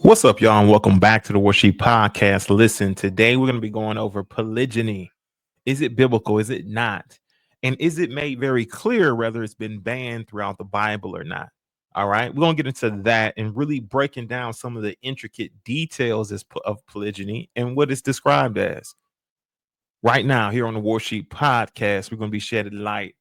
What's up, y'all, and welcome back to the Worship Podcast. Listen, today we're going to be going over polygyny. Is it biblical? Is it not? And is it made very clear whether it's been banned throughout the Bible or not? All right, we're going to get into that and really breaking down some of the intricate details of polygyny and what it's described as. Right now, here on the Worship Podcast, we're going to be shedding light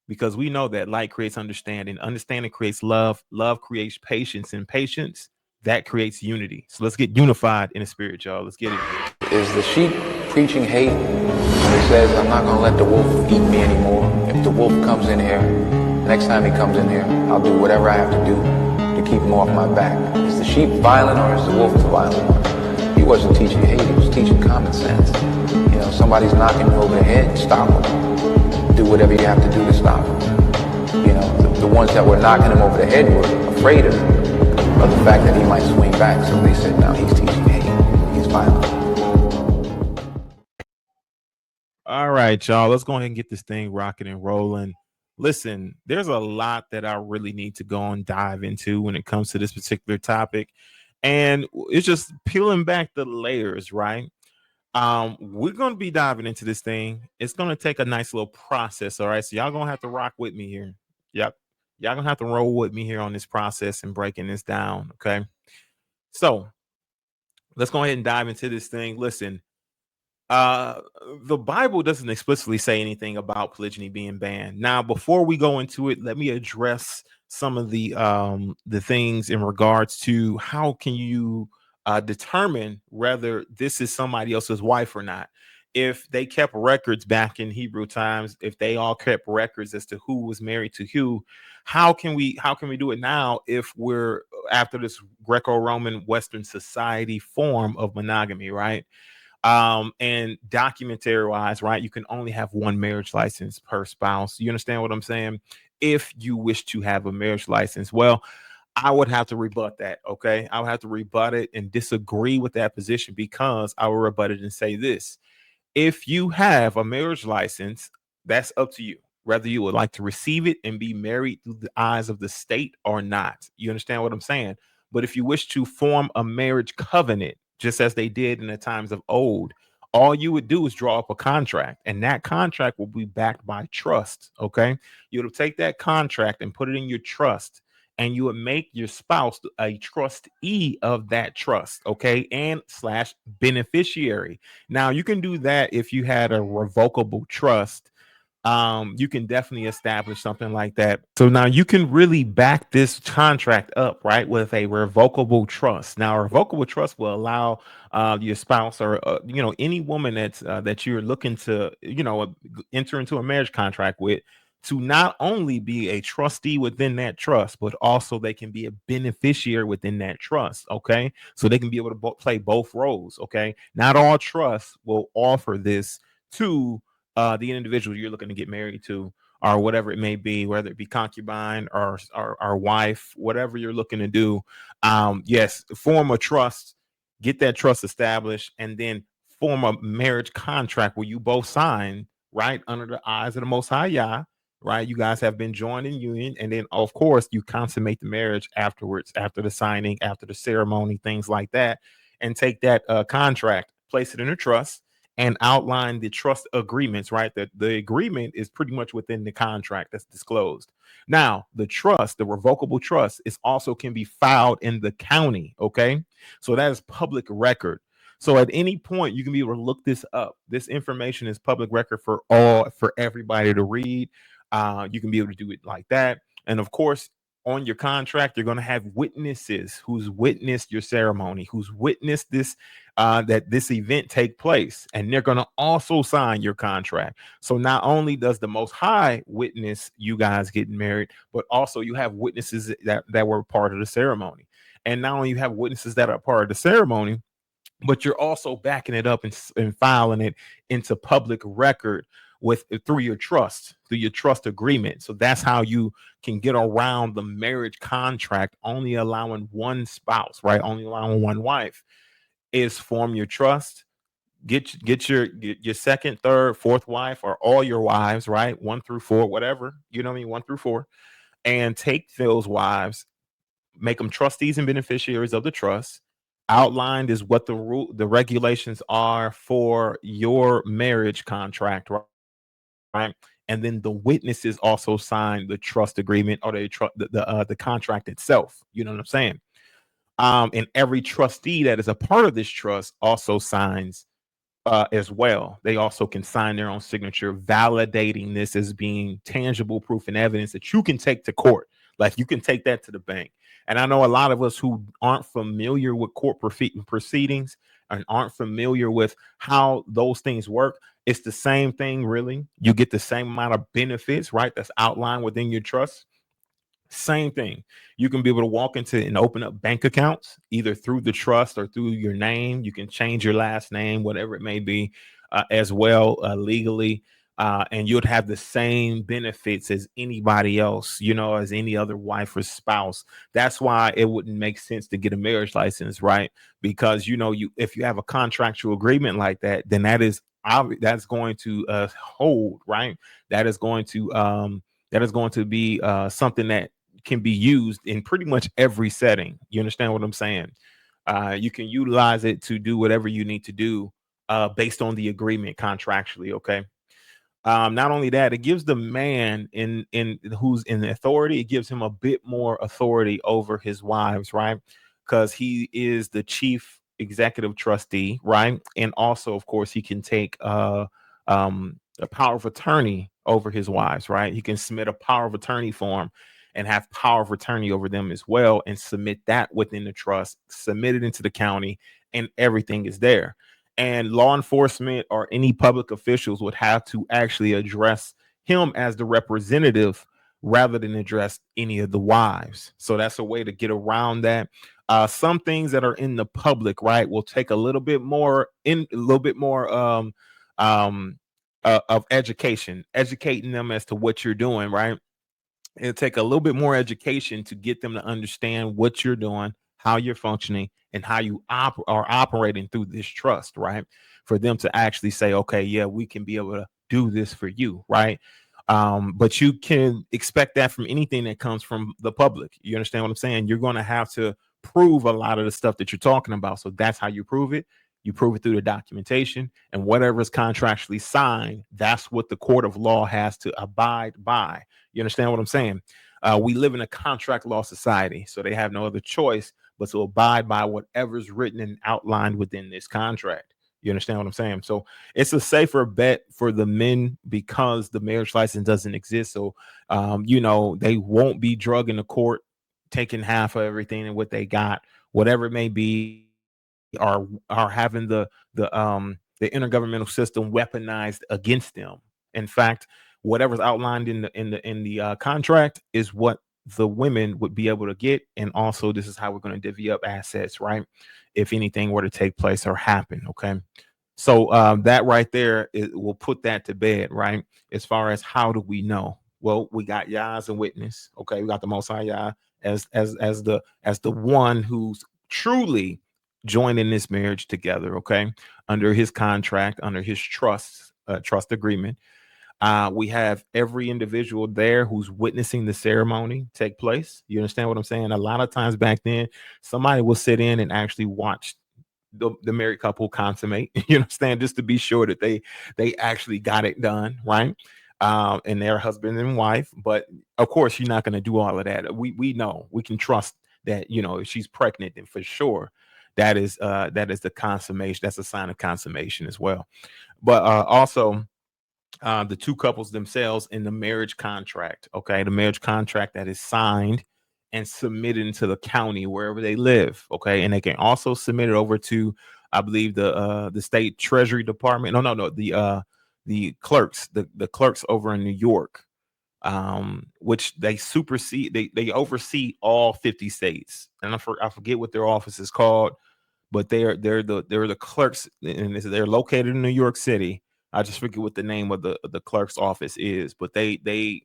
because we know that light creates understanding. Understanding creates love. Love creates patience, and patience that creates unity. So let's get unified in the spirit, y'all. Let's get it. Is the sheep preaching hate when he says, I'm not going to let the wolf eat me anymore? If the wolf comes in here, next time he comes in here, I'll do whatever I have to do to keep him off my back. Is the sheep violent or is the wolf the violent one? He wasn't teaching hate, he was teaching common sense. You know, somebody's knocking you over the head, stop him. Do whatever you have to do to stop him. You know, the ones that were knocking him over the head were afraid of the fact that he might swing back. So they said, no, he's teaching hate, he's violent. All right, y'all. Let's go ahead and get this thing rocking and rolling. Listen, there's a lot that I really need to go and dive into when it comes to this particular topic. And it's just peeling back the layers, right? We're gonna be diving into this thing. It's gonna take a nice little process. All right. So y'all gonna have to rock with me here. Yep. Y'all gonna have to roll with me here on this process and breaking this down. Okay. So let's go ahead and dive into this thing. Listen, uh the Bible doesn't explicitly say anything about polygyny being banned. Now, before we go into it, let me address some of the things in regards to how can you determine whether this is somebody else's wife or not. If they kept records back in Hebrew times, if they all kept records as to who was married to who, how can we do it now if we're after this Greco-Roman Western society form of monogamy, right? And documentary wise, right, you can only have one marriage license per spouse. You understand what I'm saying? If you wish to have a marriage license, well, I would have to rebut that. Okay, I would have to rebut it and disagree with that position, because I will rebut it and say this: if you have a marriage license, that's up to you whether you would like to receive it and be married through the eyes of the state or not. You understand what I'm saying? But if you wish to form a marriage covenant, just as they did in the times of old, all you would do is draw up a contract, and that contract will be backed by trust. Okay. You would take that contract and put it in your trust, and you would make your spouse a trustee of that trust. Okay. And slash beneficiary. Now, you can do that if you had a revocable trust. You can definitely establish something like that. So now you can really back this contract up, right, with a revocable trust. Now, a revocable trust will allow your spouse, or any woman that you're looking to enter into a marriage contract with, to not only be a trustee within that trust, but also they can be a beneficiary within that trust. Okay, so they can be able to play both roles. Okay, not all trusts will offer this to the individual you're looking to get married to, or whatever it may be, whether it be concubine or wife, whatever you're looking to do. Yes, form a trust, get that trust established, and then form a marriage contract where you both sign right under the eyes of the Most High Yah. Right, you guys have been joined in union, and then of course you consummate the marriage afterwards, after the signing, after the ceremony, things like that, and take that contract, place it in a trust, and outline the trust agreements, right? That the agreement is pretty much within the contract that's disclosed. Now, the trust, the revocable trust, is also can be filed in the county. Okay. So that is public record. So at any point, you can be able to look this up. This information is public record for everybody to read. You can be able to do it like that. And of course, on your contract, you're going to have witnesses who's witnessed your ceremony, who's witnessed this, that this event take place, and they're going to also sign your contract. So not only does the Most High witness you guys getting married, but also you have witnesses that were part of the ceremony. And not only you have witnesses that are part of the ceremony, but you're also backing it up and filing it into public record with through your trust agreement. So that's how you can get around the marriage contract only allowing one spouse, right? Only allowing one wife, is form your trust, get your second, third, fourth wife, or all your wives, right? 1 through 4, whatever, you know what I mean, 1 through 4, and take those wives, make them trustees and beneficiaries of the trust. Outlined is what the regulations are for your marriage contract, right? And then the witnesses also sign the trust agreement, or the contract itself. You know what I'm saying? And every trustee that is a part of this trust also signs as well. They also can sign their own signature, validating this as being tangible proof and evidence that you can take to court. Like you can take that to the bank. And I know a lot of us who aren't familiar with court proceedings and aren't familiar with how those things work. It's the same thing, really. You get the same amount of benefits, right? That's outlined within your trust. Same thing. You can be able to walk into and open up bank accounts either through the trust or through your name. You can change your last name, whatever it may be, as well, legally. And you'd have the same benefits as anybody else, as any other wife or spouse. That's why it wouldn't make sense to get a marriage license, right? Because if you have a contractual agreement like that, then that's going to hold, right? That is going to be something that can be used in pretty much every setting. You understand what I'm saying? You can utilize it to do whatever you need to do based on the agreement contractually. Okay. Not only that, it gives the man in who's in the authority, it gives him a bit more authority over his wives, right? Because he is the chief executive trustee, right? And also, of course, he can take a power of attorney over his wives, right? He can submit a power of attorney form and have power of attorney over them as well, and submit that within the trust, submit it into the county, and everything is there. And law enforcement or any public officials would have to actually address him as the representative rather than address any of the wives. So that's a way to get around that. Some things that are in the public, right, will take um, of educating them as to what you're doing, right? It'll take a little bit more education to get them to understand what you're doing, how you're functioning, and how you are operating through this trust, right? For them to actually say, okay, yeah, we can be able to do this for you, right? But you can expect that from anything that comes from the public. You understand what I'm saying? You're going to have to prove a lot of the stuff that you're talking about. So that's how you prove it. You prove it through the documentation, and whatever is contractually signed, that's what the court of law has to abide by. You understand what I'm saying? We live in a contract law society, so they have no other choice but to abide by whatever's written and outlined within this contract. You understand what I'm saying? So it's a safer bet for the men because the marriage license doesn't exist. So, they won't be drugging the court, taking half of everything and what they got, whatever it may be, are having the intergovernmental system weaponized against them. In fact, whatever's outlined in the contract is what the women would be able to get, and also this is how we're going to divvy up assets, right? If anything were to take place or happen, okay. So that right there, it will put that to bed, right? As far as how do we know? Well, we got Yah as a witness, okay. We got the Most High Yah as the one who's truly joining this marriage together, okay, under his contract, under his trust agreement. We have every individual there who's witnessing the ceremony take place. You understand what I'm saying? A lot of times back then, somebody will sit in and actually watch the married couple consummate. You understand, just to be sure that they actually got it done, right? And their husband and wife. But of course, you're not going to do all of that. We know, we can trust that, if she's pregnant, then for sure that is the consummation. That's a sign of consummation as well. But also the two couples themselves in the marriage contract, okay, the marriage contract that is signed and submitted into the county wherever they live, okay, and they can also submit it over to, I believe, the state treasury department. No, the clerks, the clerks over in New York, which they supersede, they oversee all 50 states, and I forget what their office is called, but they're the clerks, and they're located in New York City. I just forget what the name of the clerk's office is, but they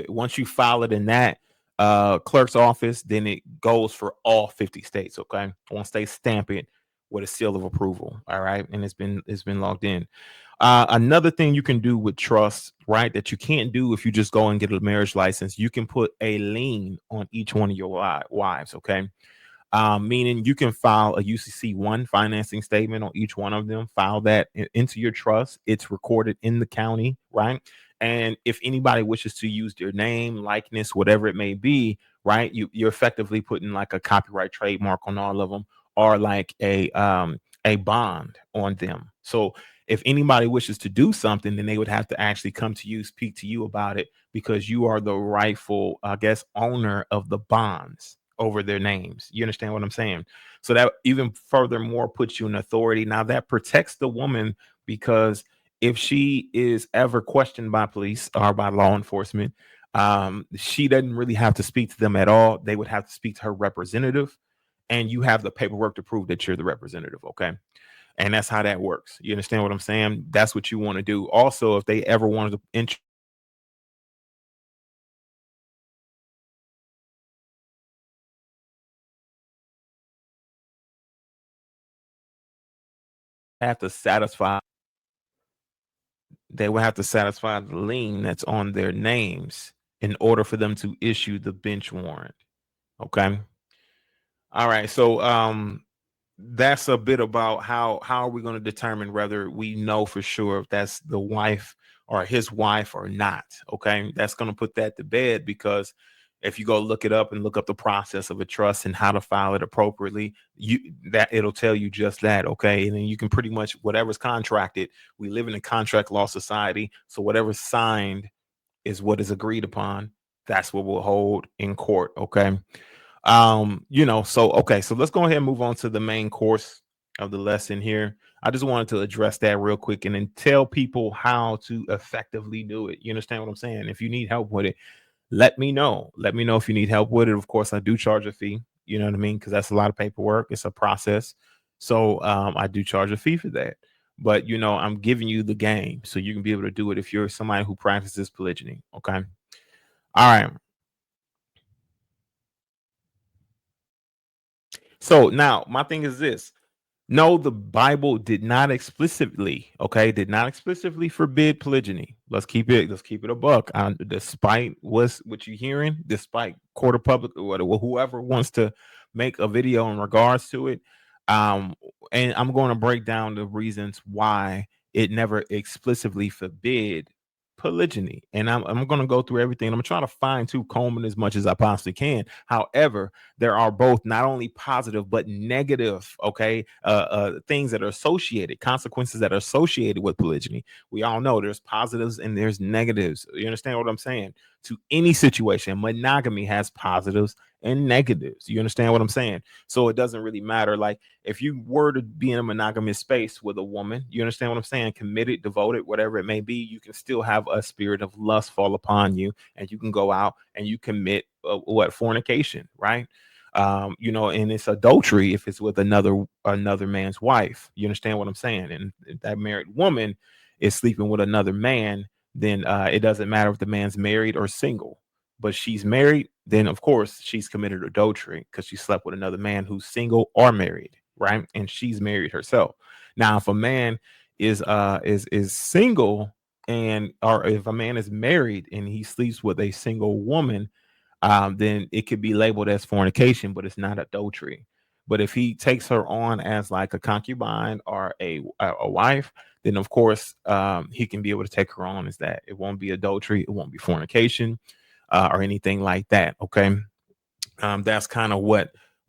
once you file it in that clerk's office, then it goes for all 50 states. Okay, once they stamp it, with a seal of approval. All right, and it's been logged in. Another thing you can do with trust, right, that you can't do if you just go and get a marriage license, you can put a lien on each one of your wives. Okay, meaning you can file a UCC1 financing statement on each one of them, file that into your trust. It's recorded in the county, right? And if anybody wishes to use their name, likeness, whatever it may be, right, you're effectively putting like a copyright trademark on all of them, or like a bond on them. So if anybody wishes to do something, then they would have to actually come to you, speak to you about it, because you are the rightful, I guess, owner of the bonds over their names. You understand what I'm saying? So that even furthermore puts you in authority. Now that protects the woman, because if she is ever questioned by police or by law enforcement, she doesn't really have to speak to them at all. They would have to speak to her representative, and you have the paperwork to prove that you're the representative. Okay. And that's how that works. You understand what I'm saying? That's what you want to do. Also, if they ever wanted to have to satisfy they will have to satisfy the lien that's on their names in order for them to issue the bench warrant. Okay. All right. So that's a bit about how are we going to determine whether we know for sure if that's the wife or his wife or not. Okay, that's going to put that to bed, because if you go look it up and look up the process of a trust and how to file it appropriately, you that it'll tell you just that. Okay, and then you can pretty much whatever's contracted. We live in a contract law society, so whatever's signed is what is agreed upon. That's what we'll hold in court. Okay. So okay, so let's go ahead and move on to the main course of the lesson here. I just wanted to address that real quick and then tell people how to effectively do it. You understand what I'm saying? If you need help with it, let me know. Let me know if you need help with it. Of course, I do charge a fee. You know what I mean? Because that's a lot of paperwork. It's a process. So I do charge a fee for that. But I'm giving you the game so you can be able to do it if you're somebody who practices polygyny. Okay. All right. So now my thing is this. No, the Bible did not explicitly, okay, did not explicitly forbid polygyny. Let's keep it a buck. Despite what you're hearing, despite court of public or whoever wants to make a video in regards to it, um, and I'm going to break down the reasons why it never explicitly forbid polygyny, and I'm going to go through everything. I'm trying to fine tooth comb it as much as I possibly can. However, there are both not only positive but negative, okay, things that are associated, consequences that are associated with polygyny. We all know there's positives and there's negatives. You understand what I'm saying? To any situation, monogamy has positives and negatives. You understand what I'm saying? So it doesn't really matter. Like if you were to be in a monogamous space with a woman, you understand what I'm saying? Committed, devoted, whatever it may be, you can still have a spirit of lust fall upon you, and you can go out and you commit fornication, right? And it's adultery if it's with another man's wife. You understand what I'm saying? And if that married woman is sleeping with another man, then it doesn't matter if the man's married or single. But she's married, then of course she's committed adultery because she slept with another man who's single or married, right? And she's married herself. Now, if a man is single, and or if a man is married and he sleeps with a single woman, then it could be labeled as fornication, but it's not adultery. But if he takes her on as like a concubine or a wife, then of course he can be able to take her on as that. It won't be adultery, it won't be fornication, or anything like that. Okay, that's kind of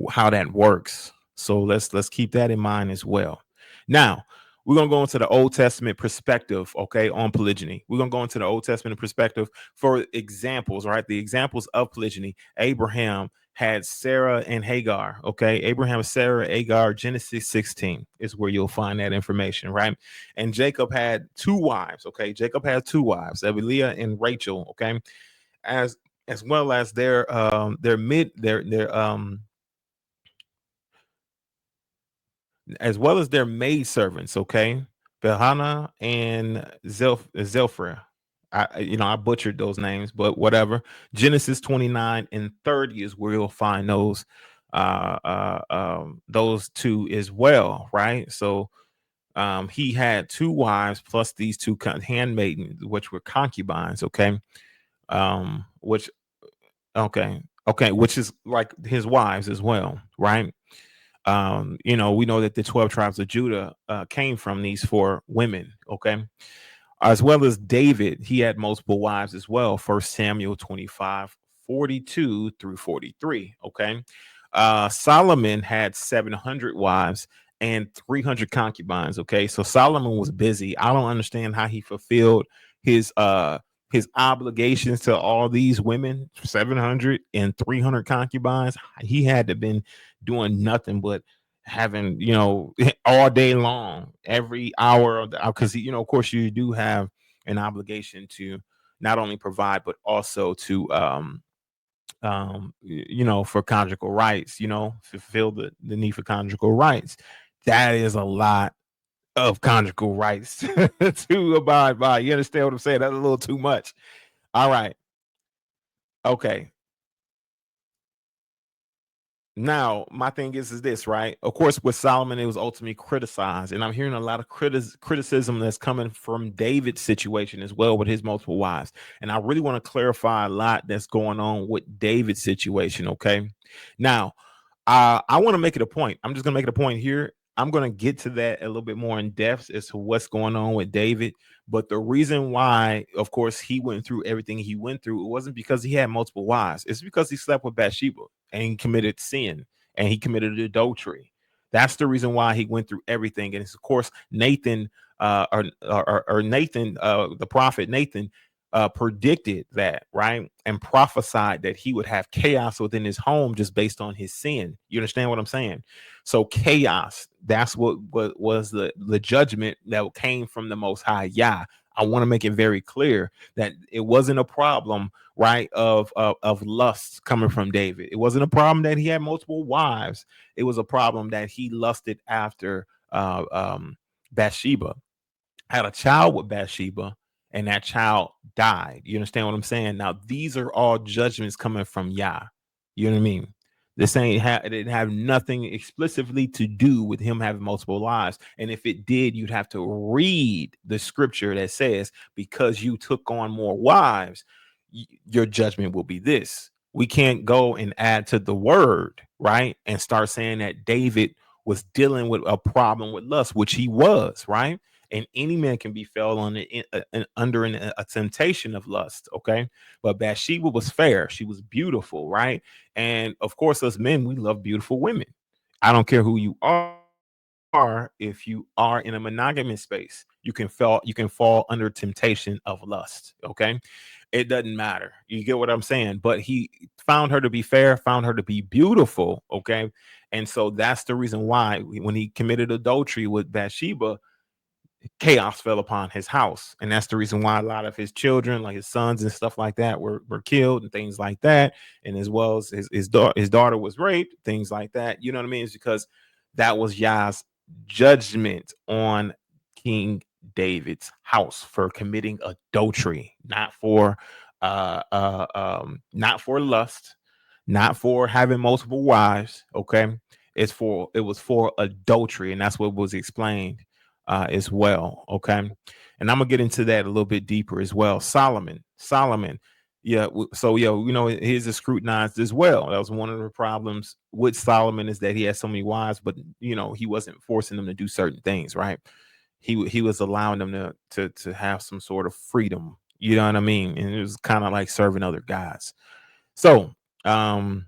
how that works. So let's keep that in mind as well. Now we're gonna go into the Old Testament perspective, okay, on polygyny. We're gonna go into the Old Testament perspective for examples, right? The examples of polygyny. Abraham had Sarah and Hagar. Okay, Abraham, Sarah, Hagar. Genesis 16 is where you'll find that information, right? And Jacob had two wives. Okay, Jacob had two wives, Leah and Rachel. Okay, as as well as their mid their as well as their maid servants. Okay, Behana and Zelphra. I butchered those names, but whatever. Genesis 29 and 30 is where you'll find those two as well, right? So he had two wives plus these two handmaidens, which were concubines. Okay, which okay, which is like his wives as well, right? We know that the 12 tribes of Judah came from these four women. Okay, as well as David, he had multiple wives as well. First Samuel 25:42 through 43. Okay. Solomon had 700 wives and 300 concubines. Okay. So Solomon was busy. I don't understand how he fulfilled his his obligations to all these women, 700 and 300 concubines. He had to been doing nothing but having, all day long, every hour of the, because of course you do have an obligation to not only provide but also to for conjugal rights, fulfill the need for conjugal rights. That is a lot of conjugal rights to abide by. You understand what I'm saying? That's a little too much. All right. Okay. Now, my thing is this, right? Of course, with Solomon, it was ultimately criticized, and I'm hearing a lot of criticism that's coming from David's situation as well with his multiple wives. And I really want to clarify a lot that's going on with David's situation. Okay, now I want to make it a point. I'm just going to make it a point here. I'm going to get to that a little bit more in depth as to what's going on with David. But the reason why, of course, he went through everything he went through, it wasn't because he had multiple wives. It's because he slept with Bathsheba and he committed sin and he committed adultery. That's the reason why he went through everything. And it's, of course, Nathan, or Nathan, the prophet Nathan, predicted that, right? And prophesied that he would have chaos within his home just based on his sin. You understand what I'm saying? So chaos, that's what was the judgment that came from the Most High Yah. I want to make it very clear that it wasn't a problem, right, of lust coming from David. It wasn't a problem that he had multiple wives. It was a problem that he lusted after Bathsheba, had a child with Bathsheba, and that child died. You understand what I'm saying? Now, these are all judgments coming from Yah. You know what I mean? This it didn't have nothing explicitly to do with him having multiple lives. And if it did, you'd have to read the scripture that says, because you took on more wives, your judgment will be this. We can't go and add to the word, right? And start saying that David was dealing with a problem with lust, which he was, right? And any man can be fell on under a temptation of lust. Okay, but Bathsheba was fair, she was beautiful, right? And of course, us men, we love beautiful women. I don't care who you are. If you are in a monogamous space, you can fall under temptation of lust. Okay, it doesn't matter. You get what I'm saying? But he found her to be fair, found her to be beautiful. Okay, and so that's the reason why when he committed adultery with Bathsheba, chaos fell upon his house. And that's the reason why a lot of his children, like his sons and stuff like that, were killed and things like that. And as well as his daughter was raped, things like that. You know what I mean? It's because that was Yah's judgment on King David's house for committing adultery, not for lust, not for having multiple wives. Okay. It was for adultery, and that's what was explained as well. Okay, and I'm gonna get into that a little bit deeper as well. Solomon, yeah. So yeah, his is scrutinized as well. That was one of the problems with Solomon, is that he had so many wives, but he wasn't forcing them to do certain things, right? He was allowing them to have some sort of freedom. You know what I mean? And it was kind of like serving other guys. So um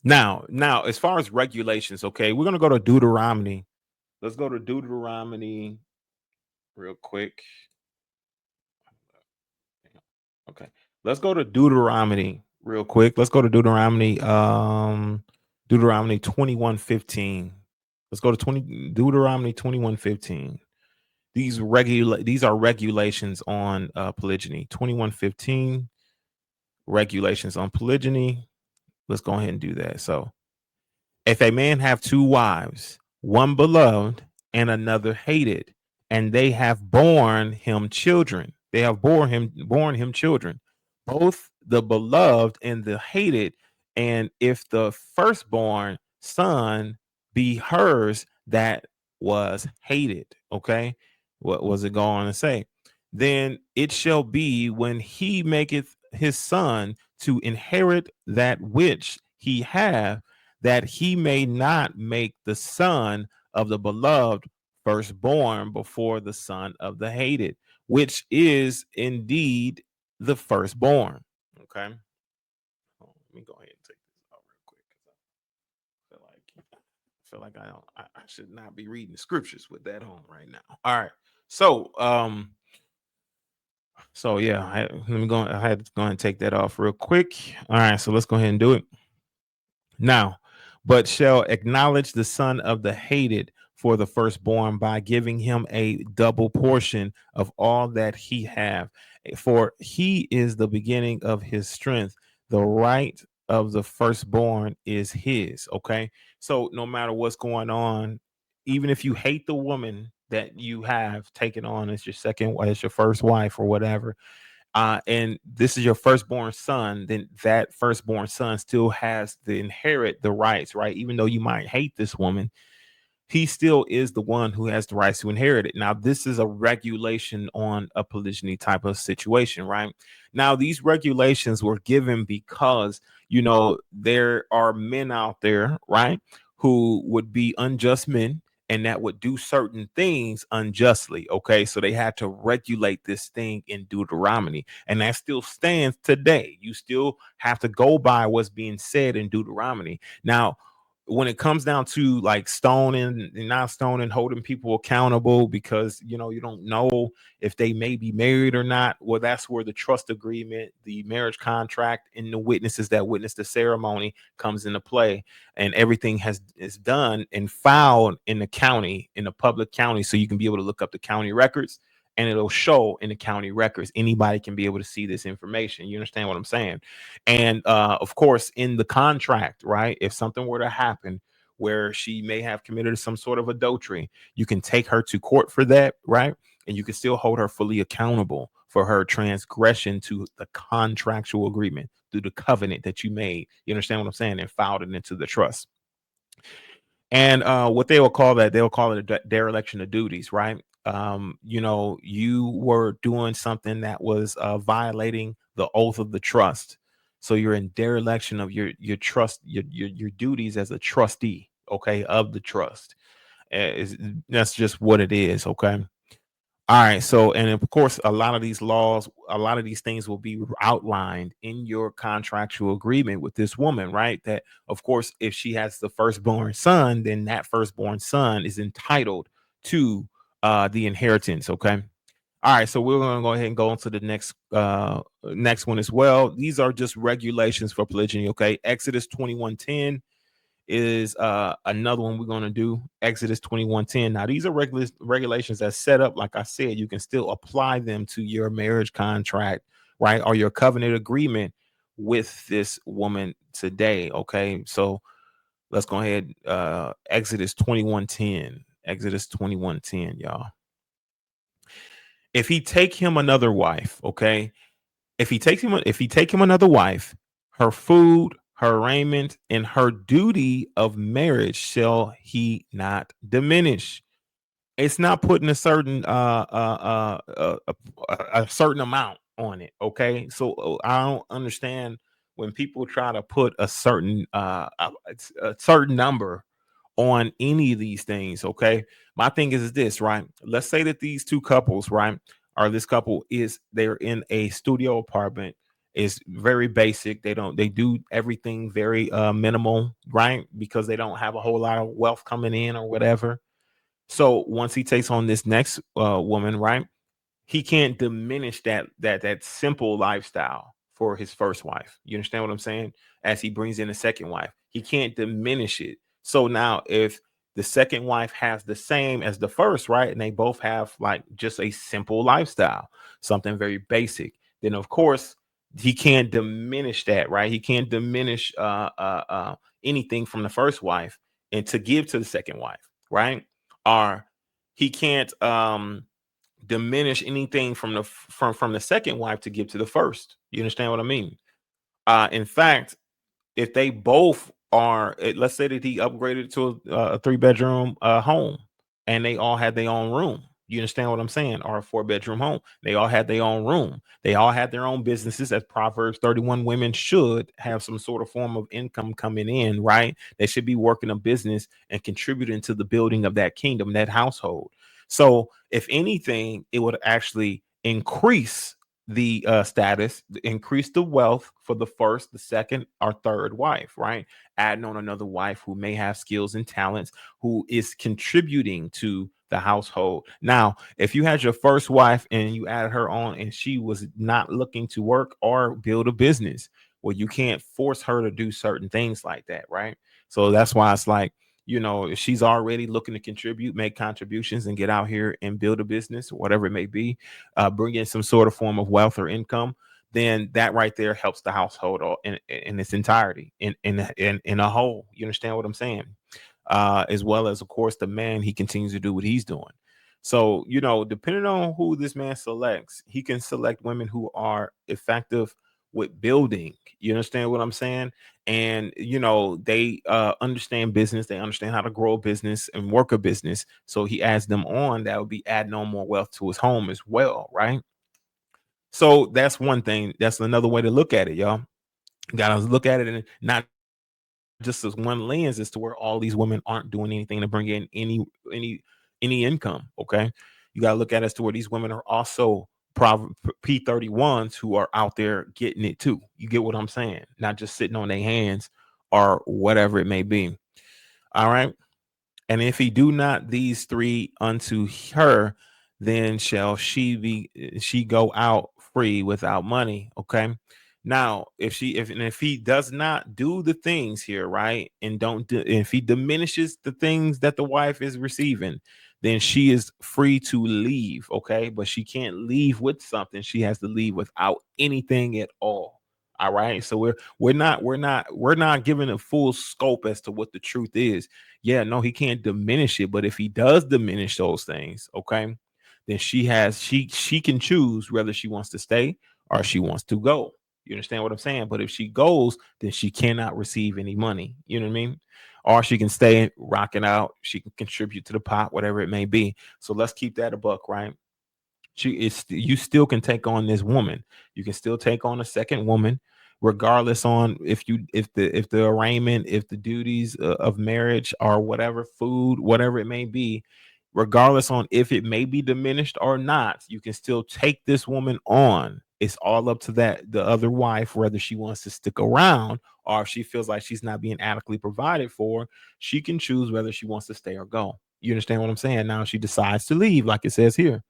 now as far as regulations, okay, we're gonna go to Deuteronomy. Let's go to Deuteronomy real quick. Okay. Let's go to Deuteronomy real quick. Let's go to Deuteronomy 21:15. Let's go to Deuteronomy 21:15. These are regulations on polygyny. 21:15 regulations on polygyny. Let's go ahead and do that. So, if a man have two wives, one beloved and another hated, and they have borne him children, they have borne him children, both the beloved and the hated, and if the firstborn son be hers that was hated. Okay. What was it going to say? Then it shall be when he maketh his son to inherit that which he hath, that he may not make the son of the beloved firstborn before the son of the hated, which is indeed the firstborn. Okay. Let me go ahead and take this out real quick because I feel like I should not be reading the scriptures with that on right now. All right. So yeah, I had to go ahead and take that off real quick. All right, so let's go ahead and do it. Now, but shall acknowledge the son of the hated for the firstborn by giving him a double portion of all that he have, for he is the beginning of his strength. The right of the firstborn is his. Okay, so no matter what's going on, even if you hate the woman that you have taken on as your second, as your first wife or whatever, and this is your firstborn son, then that firstborn son still has to inherit the rights, right? Even though you might hate this woman, he still is the one who has the rights to inherit it. Now, this is a regulation on a polygyny type of situation, right? Now, these regulations were given because, there are men out there, right, who would be unjust men and that would do certain things unjustly. Okay. So they had to regulate this thing in Deuteronomy, and that still stands today. You still have to go by what's being said in Deuteronomy. Now, when it comes down to like stoning and not stoning, holding people accountable because you don't know if they may be married or not, well, that's where the trust agreement, the marriage contract, and the witnesses that witness the ceremony comes into play. And everything is done and filed in the county, in the public county, so you can be able to look up the county records, and it'll show in the county records. Anybody can be able to see this information. You understand what I'm saying? And of course, in the contract, right, if something were to happen where she may have committed some sort of adultery, you can take her to court for that, right? And you can still hold her fully accountable for her transgression to the contractual agreement through the covenant that you made. You understand what I'm saying? And filed it into the trust. And what they will call that, they'll call it a dereliction of duties, right? You were doing something that was violating the oath of the trust. So you're in dereliction of your trust, your duties as a trustee, okay, of the trust. That's just what it is, okay. All right. So, and of course, a lot of these laws, a lot of these things will be outlined in your contractual agreement with this woman, right? That, of course, if she has the firstborn son, then that firstborn son is entitled to the inheritance. Okay. All right. So we're going to go ahead and go on to the next one as well. These are just regulations for polygyny. Okay. Exodus 21:10 is another one we're going to do. Exodus 21:10. Now these are regulations that set up, like I said, you can still apply them to your marriage contract, right, or your covenant agreement with this woman today. Okay, so let's go ahead. Exodus 21:10. Exodus 21:10, y'all. If he take him another wife, okay, if he take him another wife, her food, her raiment, and her duty of marriage shall he not diminish. It's not putting a certain a certain amount on it. Okay, so I don't understand when people try to put a certain number on any of these things. Okay, my thing is this, right? Let's say that these two couples, right, or this couple is they're in a studio apartment. Is very basic. They do everything very minimal, right? Because they don't have a whole lot of wealth coming in or whatever. So once he takes on this next woman, right, he can't diminish that simple lifestyle for his first wife. You understand what I'm saying? As he brings in a second wife, he can't diminish it. So now, if the second wife has the same as the first, right, and they both have like just a simple lifestyle, something very basic, then of course he can't diminish that, right? He can't diminish anything from the first wife and to give to the second wife, right? Or he can't diminish anything from the second wife to give to the first. You understand what I mean? In fact, if they both Or let's say that he upgraded to a 3 bedroom home, and they all had their own room. You understand what I'm saying? Or a 4 bedroom home. They all had their own room. They all had their own businesses. As Proverbs 31, women should have some sort of form of income coming in, right? They should be working a business and contributing to the building of that kingdom, that household. So, if anything, it would actually increase the status, increase the wealth for the first, the second, or third wife, right? Adding on another wife who may have skills and talents, who is contributing to the household. Now, if you had your first wife and you added her on and she was not looking to work or build a business, well, you can't force her to do certain things like that, right? So that's why it's like, if she's already looking to contribute, make contributions, and get out here and build a business, whatever it may be, bring in some sort of form of wealth or income, then that right there helps the household in its entirety, in a whole. You understand what I'm saying? As well as, of course, the man, he continues to do what he's doing. So, depending on who this man selects, he can select women who are effective with building. You understand what I'm saying? And they understand business. They understand how to grow a business and work a business. So he adds them on. That would be adding on more wealth to his home as well, right? So that's one thing. That's another way to look at it, y'all. You gotta look at it and not just as one lens as to where all these women aren't doing anything to bring in any income. Okay, you gotta look at it as to where these women are also P31s who are out there getting it too. You get what I'm saying? Not just sitting on their hands or whatever it may be. All right. And if he do not these three unto her, then shall she go out free without money. Okay. Now, if he does not do the things here, right, and if he diminishes the things that the wife is receiving, then she is free to leave. Okay, but she can't leave with something. She has to leave without anything at all. All right. So we're not giving a full scope as to what the truth is. Yeah, no, he can't diminish it, but if he does diminish those things, okay, then she can choose whether she wants to stay or she wants to go. You understand what I'm saying? But if she goes, then she cannot receive any money. You know what I mean? Or she can stay rocking out. She can contribute to the pot, whatever it may be. So let's keep that a buck, right? You still can take on this woman. You can still take on a second woman, regardless on if the arraignment, if the duties of marriage or whatever, food, whatever it may be, regardless on if it may be diminished or not, you can still take this woman on. It's all up to the other wife, whether she wants to stick around or if she feels like she's not being adequately provided for. She can choose whether she wants to stay or go. You understand what I'm saying? Now, if she decides to leave, like it says here,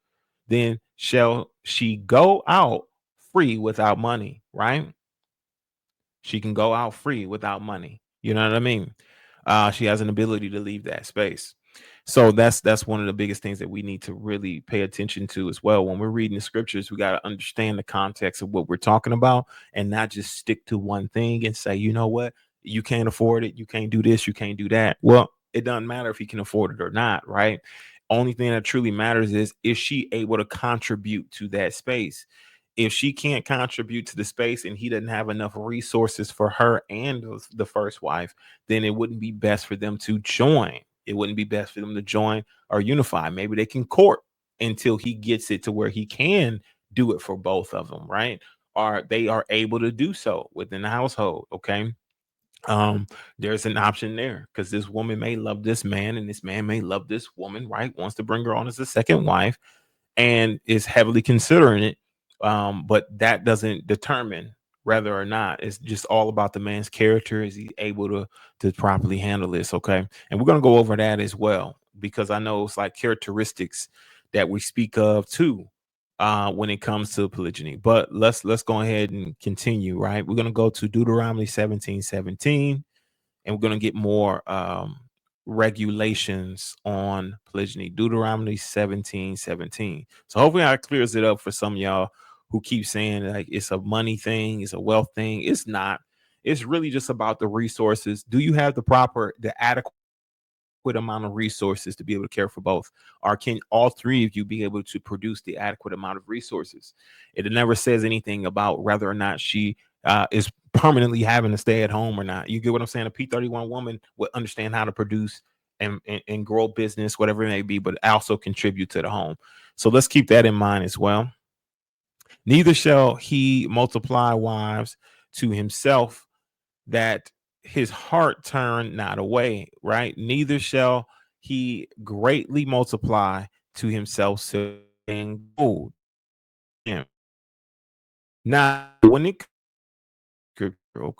then shall she go out free without money, right? She can go out free without money. You know what I mean? She has an ability to leave that space. So that's one of the biggest things that we need to really pay attention to as well. When we're reading the scriptures, we got to understand the context of what we're talking about and not just stick to one thing and say, you know what, you can't afford it, you can't do this, you can't do that. Well, it doesn't matter if he can afford it or not, right? Only thing that truly matters is she able to contribute to that space? If she can't contribute to the space and he doesn't have enough resources for her and the first wife, then it wouldn't be best for them to join. It wouldn't be best for them to join or unify. Maybe they can court until he gets it to where he can do it for both of them, right? Or they are able to do so within the household. Okay. There's an option there because this woman may love this man and this man may love this woman, right? Wants to bring her on as a second wife and is heavily considering it. But that doesn't determine whether or not. It's just all about the man's character. Is he able to properly handle this? Okay. And we're gonna go over that as well because I know it's like characteristics that we speak of too when it comes to polygyny. But let's go ahead and continue, right? We're gonna go to Deuteronomy 17:17 and we're going to get more regulations on polygyny. Deuteronomy 17:17. So hopefully that clears it up for some of y'all who keep saying like it's a money thing, it's a wealth thing. It's not. It's really just about the resources. Do you have the adequate amount of resources to be able to care for both? Or can all three of you be able to produce the adequate amount of resources? It never says anything about whether or not she is permanently having to stay at home or not. You get what I'm saying? A P31 woman would understand how to produce and grow business, whatever it may be, but also contribute to the home. So let's keep that in mind as well. Neither shall he multiply wives to himself, that his heart turn not away, right? Neither shall he greatly multiply to himself silver and gold. Now, when it comes to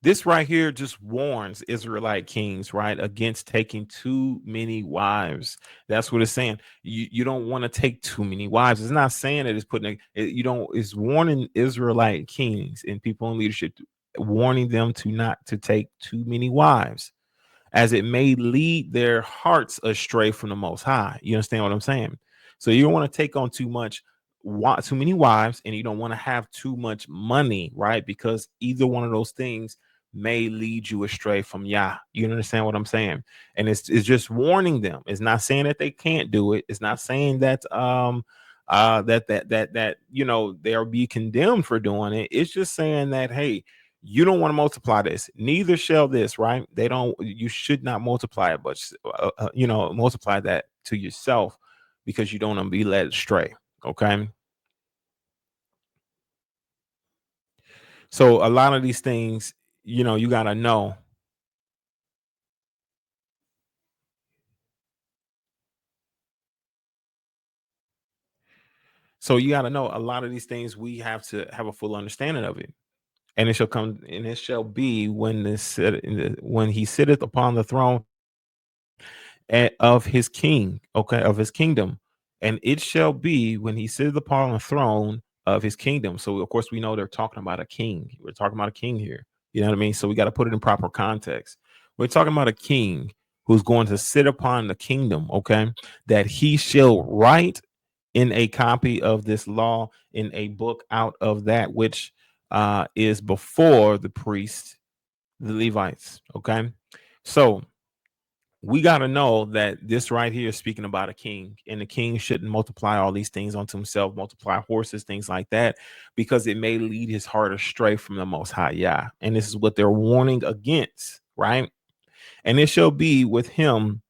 this right here just warns Israelite kings, right, against taking too many wives. That's what it's saying. You don't want to take too many wives. It's not saying that it's putting you don't. It's warning Israelite kings and people in leadership, warning them to not to take too many wives, as it may lead their hearts astray from the Most High. You understand what I'm saying? So you don't want to take on too many wives, and you don't want to have too much money, right? Because either one of those things may lead you astray from Yah. You understand what I'm saying? And it's just warning them. It's not saying that they can't do it. It's not saying that that they'll be condemned for doing it. It's just saying that, hey, you don't want to multiply this, neither shall this, right? You should not multiply it, but multiply that to yourself, because you don't want to be led astray. Okay. So a lot of these things, you got to know. So you got to know a lot of these things, we have to have a full understanding of it. And it shall be when he sitteth upon the throne of his king, okay, of his kingdom. And it shall be when he sitteth upon the throne of his kingdom. So of course we know they're talking about a king. We're talking about a king here. You know what I mean? So we got to put it in proper context. We're talking about a king who's going to sit upon the kingdom, okay, that he shall write in a copy of this law, in a book out of that which is before the priests, the Levites. Okay. So we got to know that this right here is speaking about a king, and the king shouldn't multiply all these things onto himself, multiply horses, things like that, because it may lead his heart astray from the Most High Yah. And this is what they're warning against, right? And it shall be with him,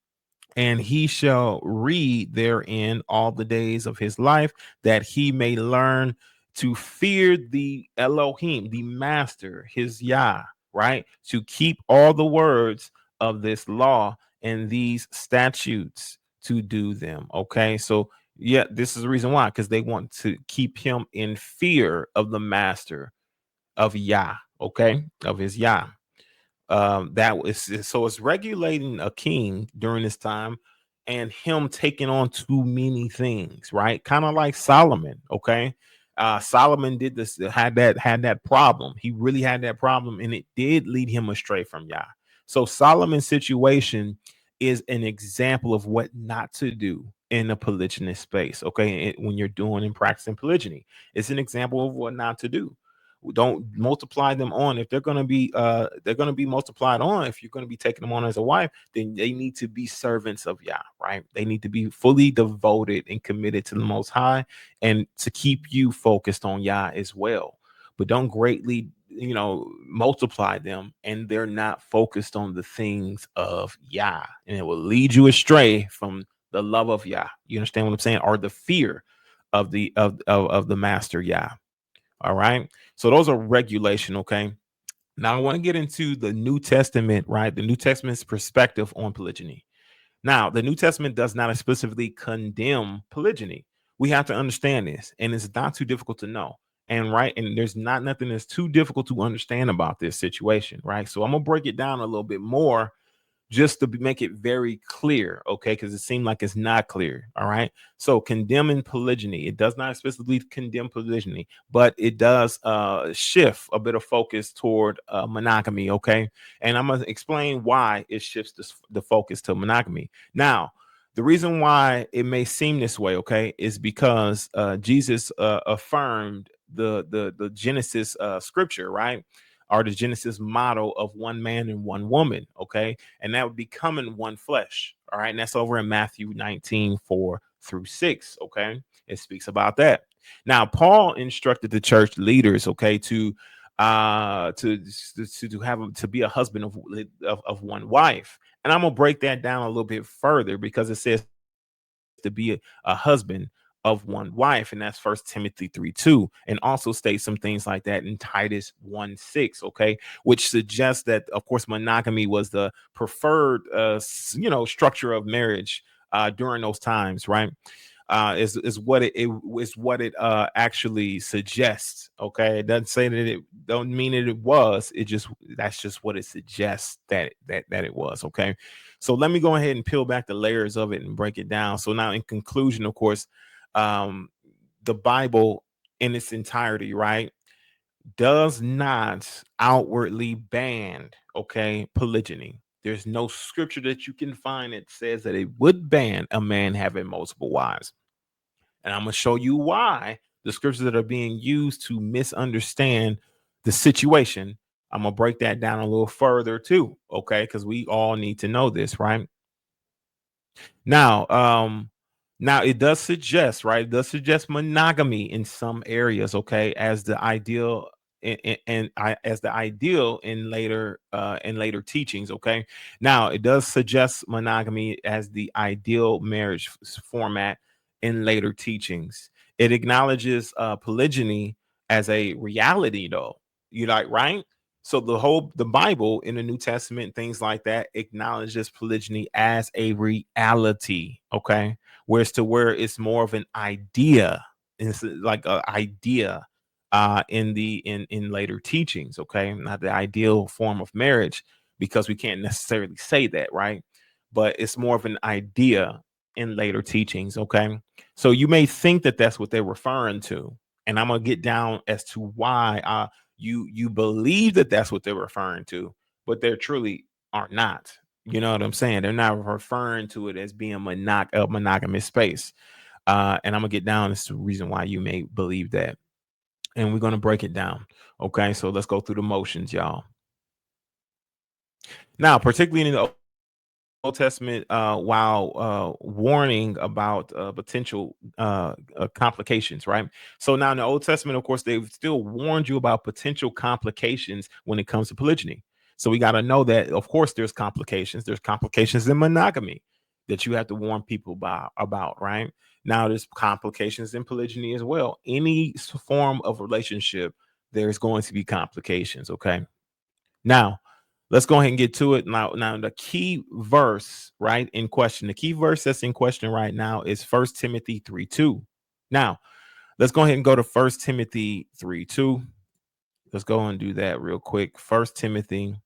and he shall read therein all the days of his life, that he may learn to fear the Elohim, the master, his Yah, right? To keep all the words of this law and these statutes, to do them. Okay. So, yeah, this is the reason why, because they want to keep him in fear of the master, of Yah, okay, of his Yah. That was so it's regulating a king during this time, and him taking on too many things, right? Kind of like Solomon. Okay. Solomon did this, had that problem. He really had that problem, and it did lead him astray from Yah. So Solomon's situation is an example of what not to do in a polygynous space. Okay. When you're doing and practicing polygyny, it's an example of what not to do. Don't multiply them on. If they're going to be multiplied on, if you're going to be taking them on as a wife, then they need to be servants of Yah, right? They need to be fully devoted and committed to the Most High, and to keep you focused on Yah as well. But don't greatly multiply them, and they're not focused on the things of Yah, and it will lead you astray from the love of Yah. You understand what I'm saying? Or the fear of the master Yah. All right. So those are regulation. Okay. Now I want to get into the New Testament, right? The New Testament's perspective on polygyny. Now, the New Testament does not explicitly condemn polygyny. We have to understand this, and it's not too difficult to know. And right, and there's not nothing that's too difficult to understand about this situation, right? So I'm gonna break it down a little bit more, just to make it very clear, okay? Because it seemed like it's not clear. All right. So condemning polygyny, it does not explicitly condemn polygyny, but it does shift a bit of focus toward monogamy. Okay. And I'm gonna explain why it shifts the focus to monogamy. Now, the reason why it may seem this way, okay, is because Jesus affirmed the Genesis scripture, right? Or the Genesis model of one man and one woman, okay? And that would be becoming one flesh, all right? And that's over in Matthew 19:4 through 6. Okay, it speaks about that. Now, Paul instructed the church leaders, okay, to have to be a husband of one wife. And I'm gonna break that down a little bit further because it says to be a husband of one wife, and that's First Timothy 3:2, and also states some things like that in Titus 1:6. Okay, which suggests that, of course, monogamy was the preferred structure of marriage during those times, right? Is what it is what it actually suggests. Okay, it doesn't say that it don't mean that it was. It just That's just what it suggests that it was. Okay, so let me go ahead and peel back the layers of it and break it down. So now, in conclusion, of course, um, the Bible in its entirety, right, does not outwardly ban, okay, polygyny. There's no scripture that you can find that says that it would ban a man having multiple wives. And I'm going to show you why the scriptures that are being used to misunderstand the situation. I'm going to break that down a little further too, okay? Because we all need to know this, right? Now, now it does suggest, right? It does suggest monogamy in some areas, okay, as the ideal as the ideal in later teachings, okay. Now it does suggest monogamy as the ideal marriage format in later teachings. It acknowledges polygyny as a reality, though. You like, right? So the Bible in the New Testament, things like that, acknowledges polygyny as a reality. Okay, whereas to where it's more of an idea, it's like an idea in later teachings. Okay, not the ideal form of marriage, because we can't necessarily say that, right? But it's more of an idea in later teachings. Okay, so you may think that that's what they're referring to, and I'm gonna get down as to why you believe that that's what they're referring to, but they truly are not. You know what I'm saying? They're not referring to it as being a monogamous space. And I'm gonna get down as to the reason why you may believe that, and we're gonna break it down. Okay, so let's go through the motions, y'all. Now, particularly in the Old Testament, while warning about potential complications, right? So now in the Old Testament, of course, they've still warned you about potential complications when it comes to polygyny. So we got to know that, of course, there's complications. There's complications in monogamy that you have to warn people about, right? Now there's complications in polygyny as well. Any form of relationship, there's going to be complications. Okay. Now, let's go ahead and get to it. Now the key verse, right, in question, the key verse that's in question right now is First Timothy 3:2. Now, let's go ahead and go to First Timothy 3:2. Let's go and do that real quick. First Timothy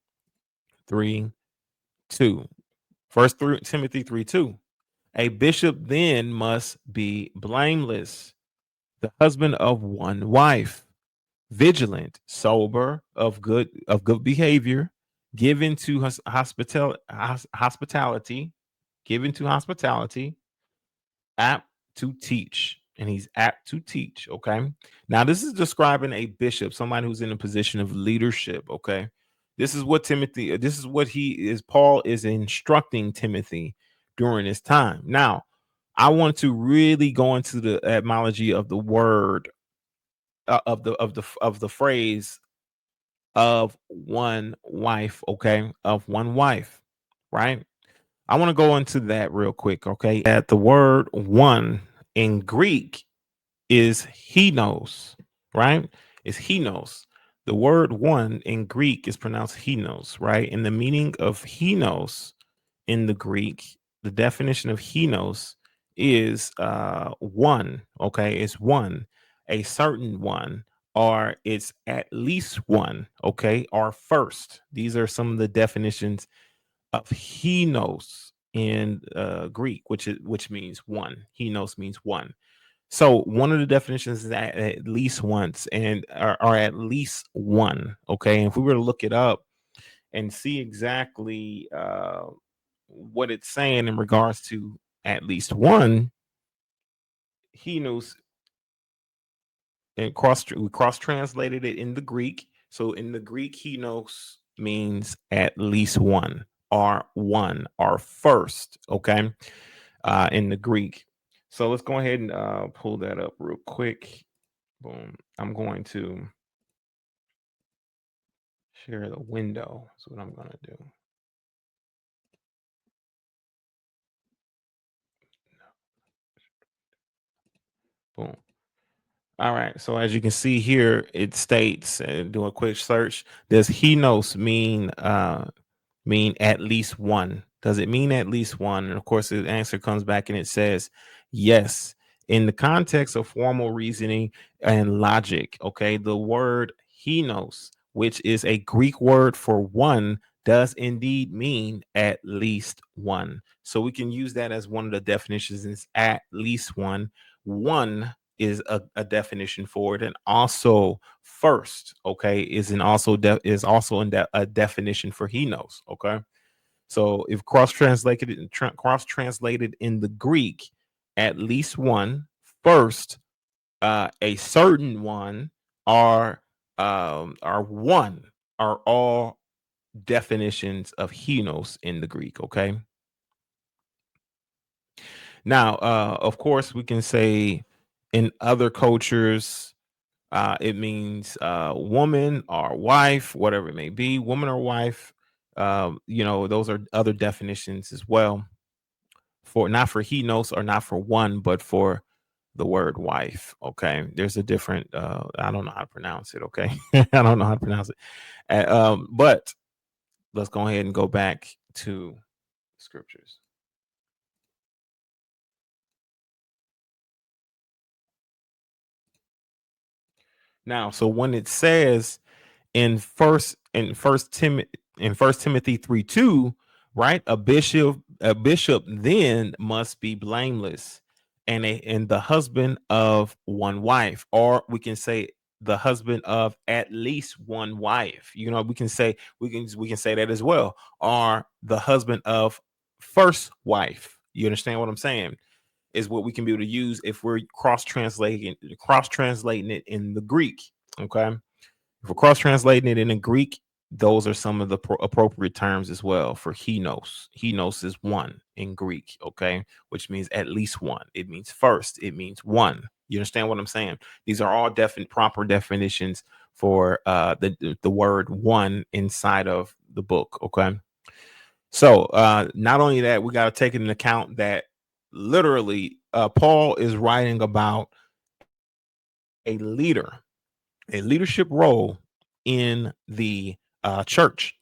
3:2. Timothy 3:2. A bishop then must be blameless, the husband of one wife, vigilant, sober, of good behavior, given to hospitality, given to hospitality, apt to teach. And he's apt to teach. Okay. Now, this is describing a bishop, somebody who's in a position of leadership. Okay. This is what Paul is instructing Timothy during this time. Now, I want to really go into the etymology of the word, of the phrase of one wife. Okay, of one wife, right? I want to go into that real quick. Okay, at the word one in Greek is henos, right? Is henos. The word one in Greek is pronounced henos, right? And the meaning of henos in the Greek, the definition of henos is one. Okay, it's one, a certain one, or it's at least one. Okay, or first. These are some of the definitions of henos in Greek, which means one. Henos means one. So one of the definitions is at least once, and or at least one. Okay, and if we were to look it up and see exactly what it's saying in regards to at least one, he knows, and cross translated it in the Greek. So in the Greek, he knows means at least one or first. Okay, in the Greek. So let's go ahead and pull that up real quick. Boom. I'm going to share the window. That's what I'm going to do. Boom. All right. So as you can see here, it states, do a quick search. Does henos mean at least one? Does it mean at least one? And of course, the answer comes back and it says yes. In the context of formal reasoning and logic, okay, the word henos, which is a Greek word for one, does indeed mean at least one. So we can use that as one of the definitions is at least one. One is a definition for it, and also first, okay, is also a definition for he knows. Okay, so if cross translated in the Greek, at least one, first, a certain one, are one, are all definitions of henos in the Greek. Okay, now of course we can say in other cultures it means woman or wife, whatever it may be, woman or wife. Those are other definitions as well for not for he knows or not for one, but for the word wife. Okay, there's a different. I don't know how to pronounce it. Okay, I don't know how to pronounce it. But let's go ahead and go back to scriptures. Now, so when it says in First Timothy 3:2, right? A bishop then must be blameless and the husband of one wife, or we can say the husband of at least one wife. We can say that as well, or the husband of first wife. You understand what I'm saying? Is what we can be able to use if we're cross translating it in the Greek. Okay, if we're cross translating it in the Greek, those are some of the appropriate terms as well for henos. Henos is one in Greek, okay, which means at least one. It means first. It means one. You understand what I'm saying? These are all proper definitions for the word one inside of the book. Okay, so not only that, we got to take into account that literally Paul is writing about a leader, a leadership role in the church.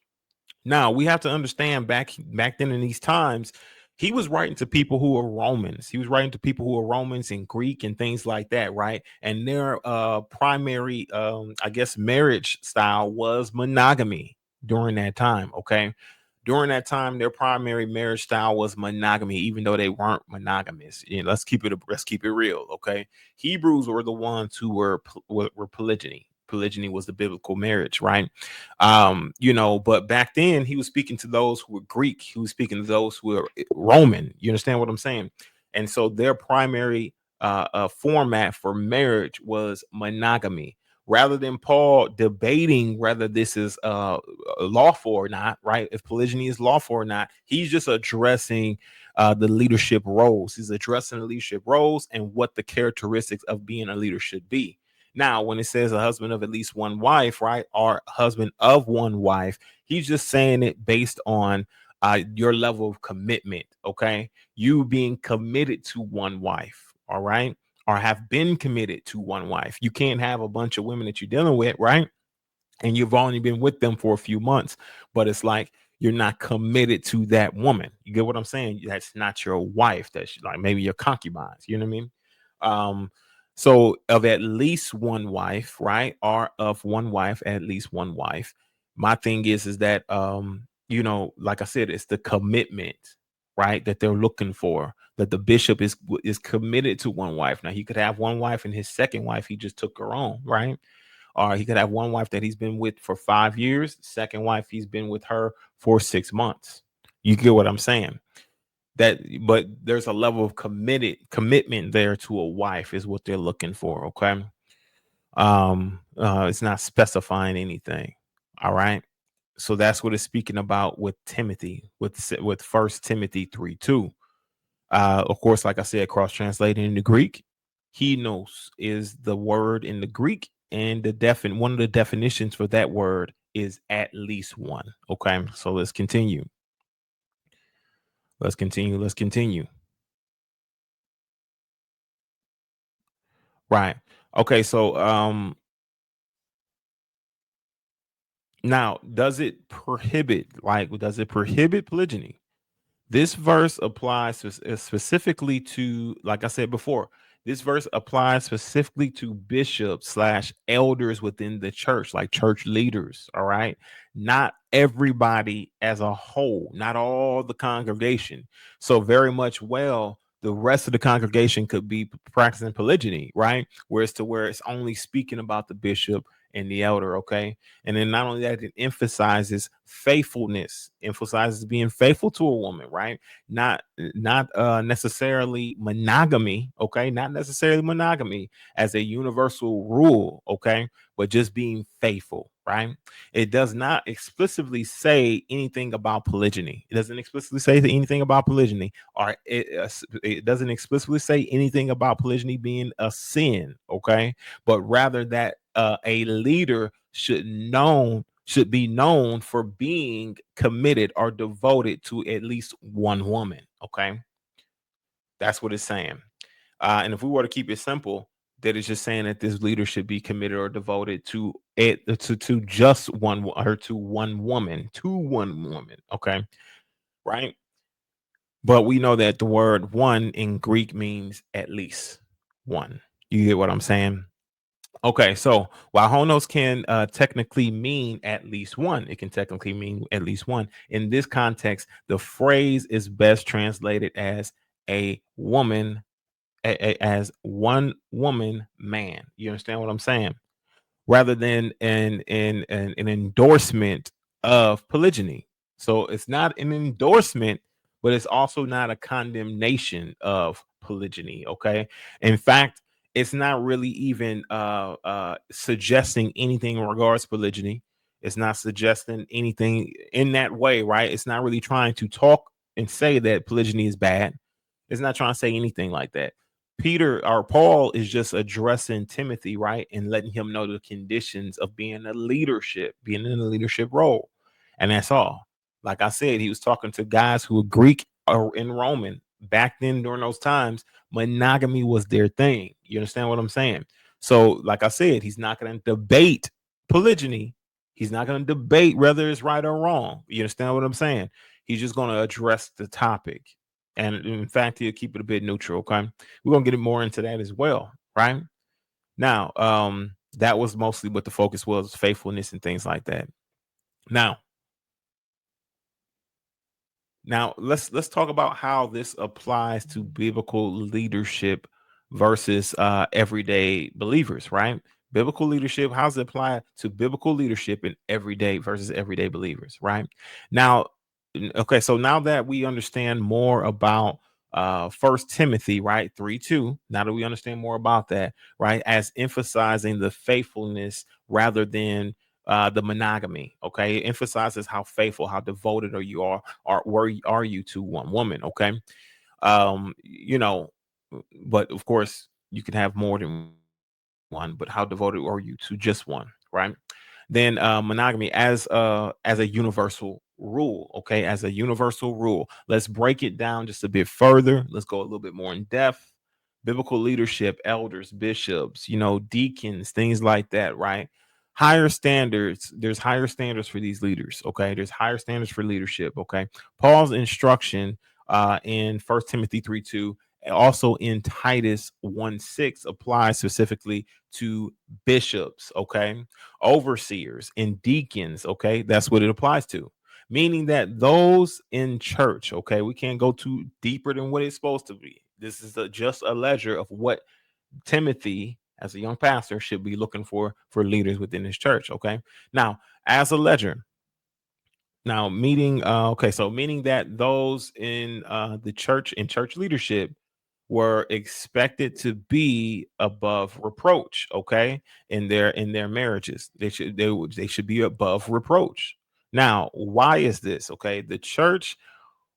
Now we have to understand back then in these times, he was writing to people who were Romans. He was writing to people who were Romans in Greek and things like that, right? And their primary, I guess, marriage style was monogamy during that time. Okay, during that time, their primary marriage style was monogamy, even though they weren't monogamous. Let's keep it real, okay? Hebrews were the ones who were polygyny. Polygyny was the biblical marriage, right? But back then he was speaking to those who were Greek. He was speaking to those who were Roman. You understand what I'm saying? And so their primary format for marriage was monogamy rather than Paul debating whether this is lawful or not, right? If polygyny is lawful or not, he's just addressing the leadership roles. He's addressing the leadership roles and what the characteristics of being a leader should be. Now, when it says a husband of at least one wife, right, or husband of one wife, he's just saying it based on your level of commitment, okay? You being committed to one wife, all right? Or have been committed to one wife. You can't have a bunch of women that you're dealing with, right? And you've only been with them for a few months, but it's like you're not committed to that woman. You get what I'm saying? That's not your wife. That's like maybe your concubines. You know what I mean? Um, so of at least one wife, right? Or of one wife, at least one wife. My thing is that like I said, it's the commitment, right? That they're looking for. That the bishop is committed to one wife. Now he could have one wife and his second wife, he just took her on, right? Or he could have one wife that he's been with for 5 years. Second wife, he's been with her for 6 months. You get what I'm saying? But there's a level of commitment there to a wife is what they're looking for. Okay. It's not specifying anything. All right. So that's what it's speaking about with Timothy, with First Timothy 3:2. Of course, like I said, cross translated into Greek, henos is the word in the Greek, and one of the definitions for that word is at least one. Okay, so let's continue. Let's continue. Let's continue. Right. Okay, so now does it prohibit polygyny? This verse applies specifically to, like I said before, this verse applies specifically to bishops slash elders within the church, like church leaders. All right. Not everybody as a whole, not all the congregation. So, very much well, the rest of the congregation could be practicing polygyny, right? Whereas to where it's only speaking about the bishop and the elder. Okay. And then not only that, it emphasizes faithfulness, emphasizes being faithful to a woman, right? Not necessarily monogamy, okay? Not necessarily monogamy as a universal rule, okay? But just being faithful, right? It does not explicitly say anything about polygyny. It doesn't explicitly say anything about polygyny, or it doesn't explicitly say anything about polygyny being a sin, okay? But rather that a leader should be known for being committed or devoted to at least one woman. Okay, that's what it's saying. And if we were to keep it simple, that is just saying that this leader should be committed or devoted to it to just or to one woman, Okay, right. But we know that the word one in Greek means at least one. You get what I'm saying? Okay, so while honos can technically mean at least one, it can technically mean at least one. In this context, the phrase is best translated as a woman, as one woman man. You understand what I'm saying? Rather than an endorsement of polygyny. So it's not an endorsement, but it's also not a condemnation of polygyny. Okay. In fact, it's not really even suggesting anything in regards to polygyny. It's not suggesting anything in that way, right? It's not really trying to talk and say that polygyny is bad. It's not trying to say anything like that. Peter or Paul is just addressing Timothy, right? And letting him know the conditions of being in a leadership role. And that's all. Like I said, he was talking to guys who were Greek or in Roman. Back then, during those times, monogamy was their thing. You understand what I'm saying? So, like I said, he's not going to debate polygyny. He's not going to debate whether it's right or wrong. You understand what I'm saying? He's just going to address the topic. And in fact, he'll keep it a bit neutral. Okay. We're gonna get more into that as well, right? Now, that was mostly what the focus was, faithfulness and things like that. Now, let's talk about how this applies to biblical leadership versus everyday believers, right? Biblical leadership, how does it apply to biblical leadership in everyday versus everyday believers, right? Now, okay, so now that we understand more about First Timothy, right, 3:2, now that we understand more about that, right, as emphasizing the faithfulness rather than the monogamy. Okay, it emphasizes how faithful, how devoted are you to one woman. Okay, you know, but of course you can have more than one, but how devoted are you to just one, right? Then monogamy as a universal rule. Okay, as a universal rule, let's break it down just a bit further. Let's go a little bit more in depth. Biblical leadership, elders, bishops, deacons, things like that, right? Higher standards. There's higher standards for these leaders. Okay, there's higher standards for leadership. Okay, Paul's instruction in First Timothy 3:2, also in Titus 1:6 applies specifically to bishops. Okay, overseers and deacons. Okay, that's what it applies to, meaning that those in church. Okay, we can't go too deeper than what it's supposed to be. This is just a ledger of what Timothy, as a young pastor, should be looking for leaders within his church. Okay, now as a ledger. Now, meaning that those in the church in church leadership were expected to be above reproach. Okay, in their marriages, they should be above reproach. Now, why is this? Okay, the church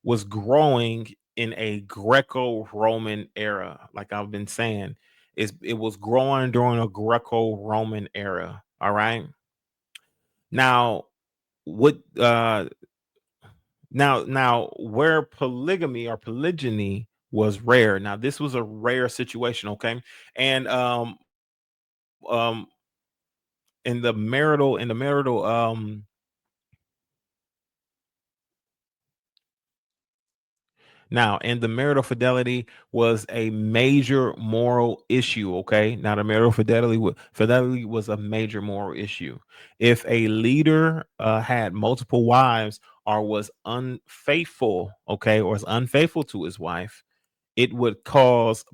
was growing in a Greco-Roman era. Like I've been saying, it was growing during a Greco-Roman era. All right. Now, what now where polygamy or polygyny was rare. Now, this was a rare situation, okay? And um in the marital now, and the marital fidelity was a major moral issue. Okay, now the marital fidelity was a major moral issue. If a leader had multiple wives or was unfaithful, okay, or is unfaithful to his wife, it would cause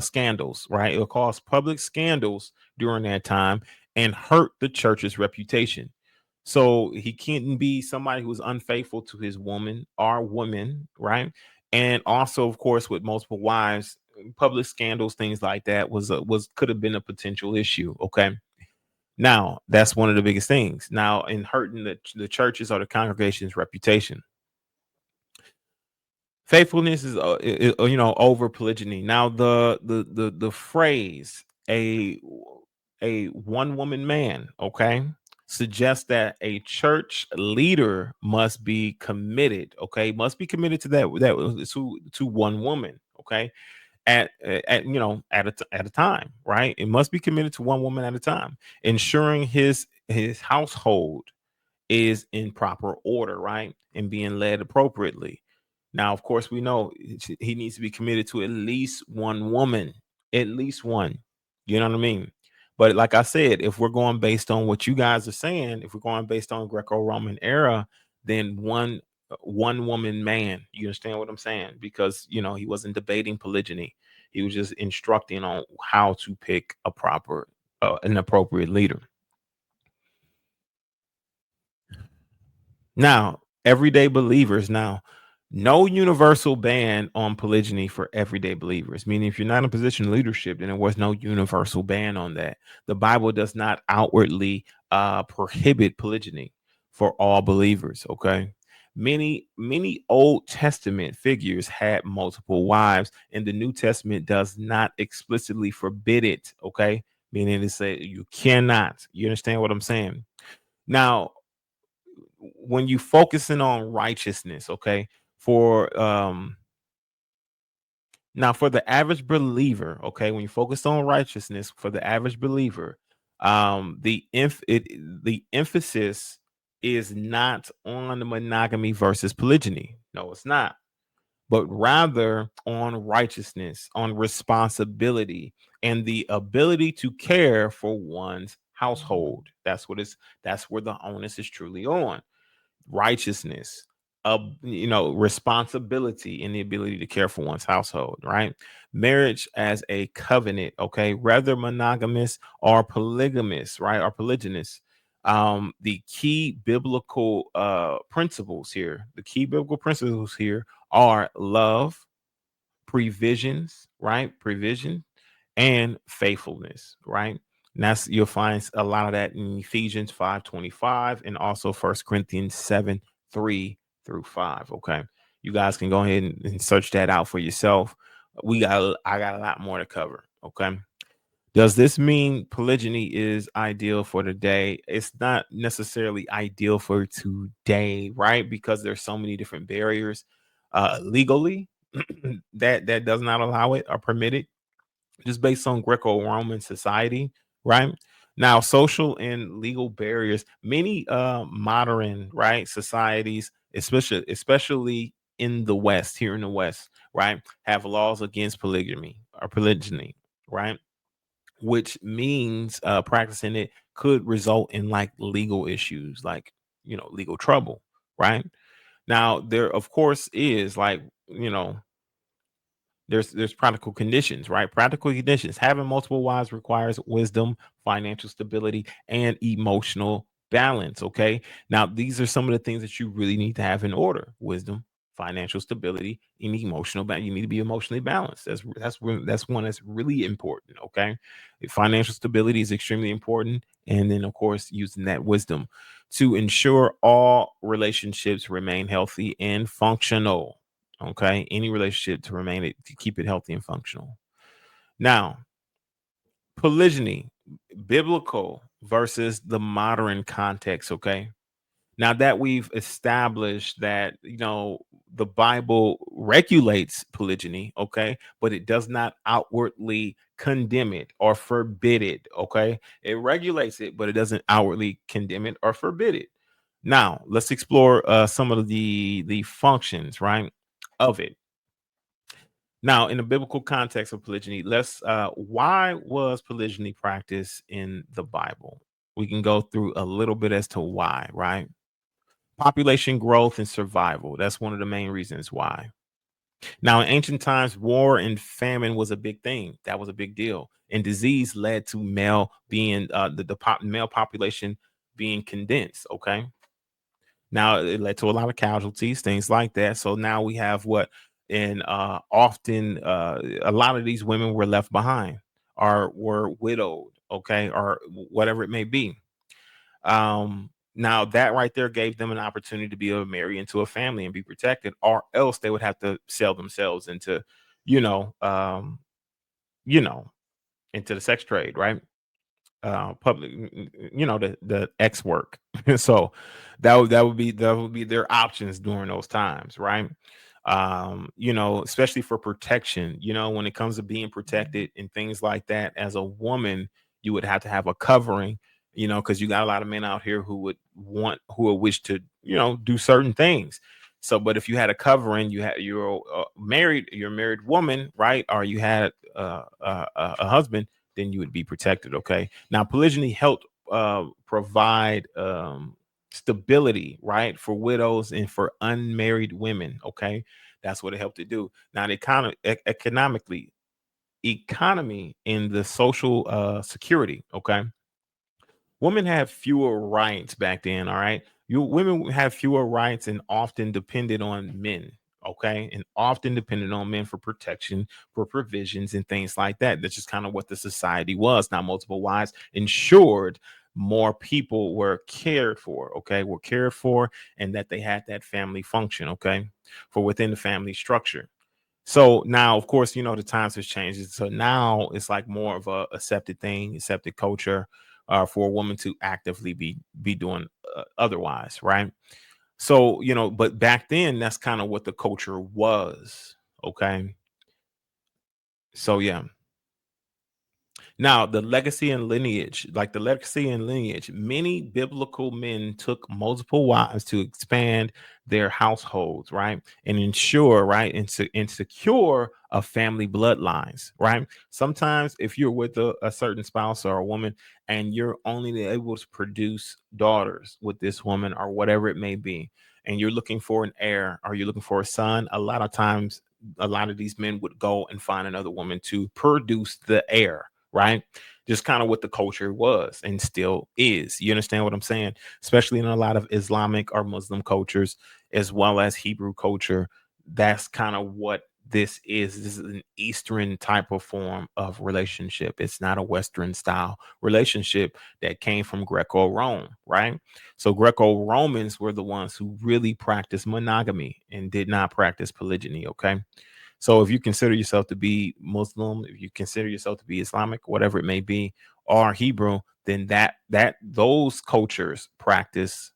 scandals, right? It would cause public scandals during that time and hurt the church's reputation. So he couldn't be somebody who was unfaithful to his woman or women, right? And also, of course, with multiple wives, public scandals, things like that was could have been a potential issue. Okay, now that's one of the biggest things. Now, in hurting the churches or the congregation's reputation. Faithfulness is over polygyny. Now the phrase a one woman man, okay, suggests that a church leader must be committed, okay, must be committed to to one woman, okay, at at a time, right? It must be committed to one woman at a time, ensuring his household is in proper order, right? And being led appropriately. Now, of course, we know he needs to be committed to at least one woman, at least one. You know what I mean? But like I said, if we're going based on what you guys are saying, if we're going based on Greco-Roman era, then one woman man. You understand what I'm saying? Because he wasn't debating polygyny. He was just instructing on how to pick an appropriate leader. Now, everyday believers. Now, no universal ban on polygyny for everyday believers, meaning if you're not in a position of leadership, then there was no universal ban on that. The Bible does not outwardly prohibit polygyny for all believers. Okay. Many Old Testament figures had multiple wives, and the New Testament does not explicitly forbid it. Okay. Meaning to say you cannot. You understand what I'm saying? Now, when you focusing on righteousness, okay, for now for the average believer, okay, when you focus on righteousness for the average believer, the emphasis is not on the monogamy versus polygyny. No, it's not, but rather on righteousness, on responsibility, and the ability to care for one's household. That's where the onus is truly on righteousness, responsibility, and the ability to care for one's household, right? Marriage as a covenant, okay, whether monogamous or polygamous, right, or polygynous. The key biblical principles here are love, provision, and faithfulness, right? And that's you'll find a lot of that in Ephesians 5:25 and also First Corinthians 7:3-5. Okay. You guys can go ahead and search that out for yourself. I got a lot more to cover. Okay. Does this mean polygyny is ideal for today? It's not necessarily ideal for today, right? Because there's so many different barriers legally that does not allow it or permit it, just based on Greco-Roman society, right? Now, social and legal barriers, many modern right societies, especially in the West, here in the West, right, have laws against polygamy or polygyny, right? Which means practicing it could result in like legal issues, like legal trouble, right? Now, there of course is like there's practical conditions, right? Practical conditions. Having multiple wives requires wisdom, financial stability, and emotional balance. Okay. Now, these are some of the things that you really need to have in order: wisdom, financial stability, and emotional balance. You need to be emotionally balanced. That's one that's really important. Okay. Financial stability is extremely important. And then, of course, using that wisdom to ensure all relationships remain healthy and functional. Okay, any relationship to remain it to keep it healthy and functional. Now, polygyny, biblical versus the modern context. Okay, now that we've established that, the Bible regulates polygyny, okay, but it does not outwardly condemn it or forbid it, okay? It regulates it, but it doesn't outwardly condemn it or forbid it. Now, let's explore some of the functions, right, of it. Now, in the biblical context of polygyny, let's why was polygyny practiced in the Bible? We can go through a little bit as to why, right? Population growth and survival. That's one of the main reasons why. Now, in ancient times, war and famine was a big thing. That was a big deal. And disease led to male being male population being condensed. Okay. Now it led to a lot of casualties, things like that. So now we have what, and often a lot of these women were left behind or were widowed, okay, or whatever it may be. Now that right there gave them an opportunity to be able to marry into a family and be protected, or else they would have to sell themselves into, you know, um, you know, into the sex trade, right? Public, the X work. So that would be their options during those times, right? Especially for protection, when it comes to being protected and things like that, as a woman, you would have to have a covering, because you got a lot of men out here who would wish to, do certain things. So, but if you had a covering, you're a married woman, right? Or you had a husband, then you would be protected. Okay. Now, polygyny helped provide stability, right, for widows and for unmarried women. Okay. That's what it helped to do. Now, the economy in the social security. Okay. Women have fewer rights back then. All right. Women have fewer rights and often depended on men. Okay. And often depended on men for protection, for provisions, and things like that. That's just kind of what the society was. Now, multiple wives ensured more people were cared for. Okay. Were cared for, and that they had that family function. Okay. For within the family structure. So now, of course, the times has changed. So now it's like more of a accepted thing, accepted culture, for a woman to actively be doing otherwise, right? So but back then, that's kind of what the culture was. Okay, so yeah. Now, the legacy and lineage, many biblical men took multiple wives to expand their households, right? And ensure, right? And secure a family bloodlines, right? Sometimes if you're with a certain spouse or a woman and you're only able to produce daughters with this woman or whatever it may be, and you're looking for an heir or you're looking for a son, a lot of times, a lot of these men would go and find another woman to produce the heir, right? Just kind of what the culture was and still is. You understand what I'm saying? Especially in a lot of Islamic or Muslim cultures, as well as Hebrew culture. That's kind of what this is. This is an Eastern type of form of relationship. It's not a Western style relationship that came from Greco Rome, right? So Greco Romans were the ones who really practiced monogamy and did not practice polygyny. Okay. So if you consider yourself to be Muslim, if you consider yourself to be Islamic, whatever it may be, or Hebrew, then those cultures practice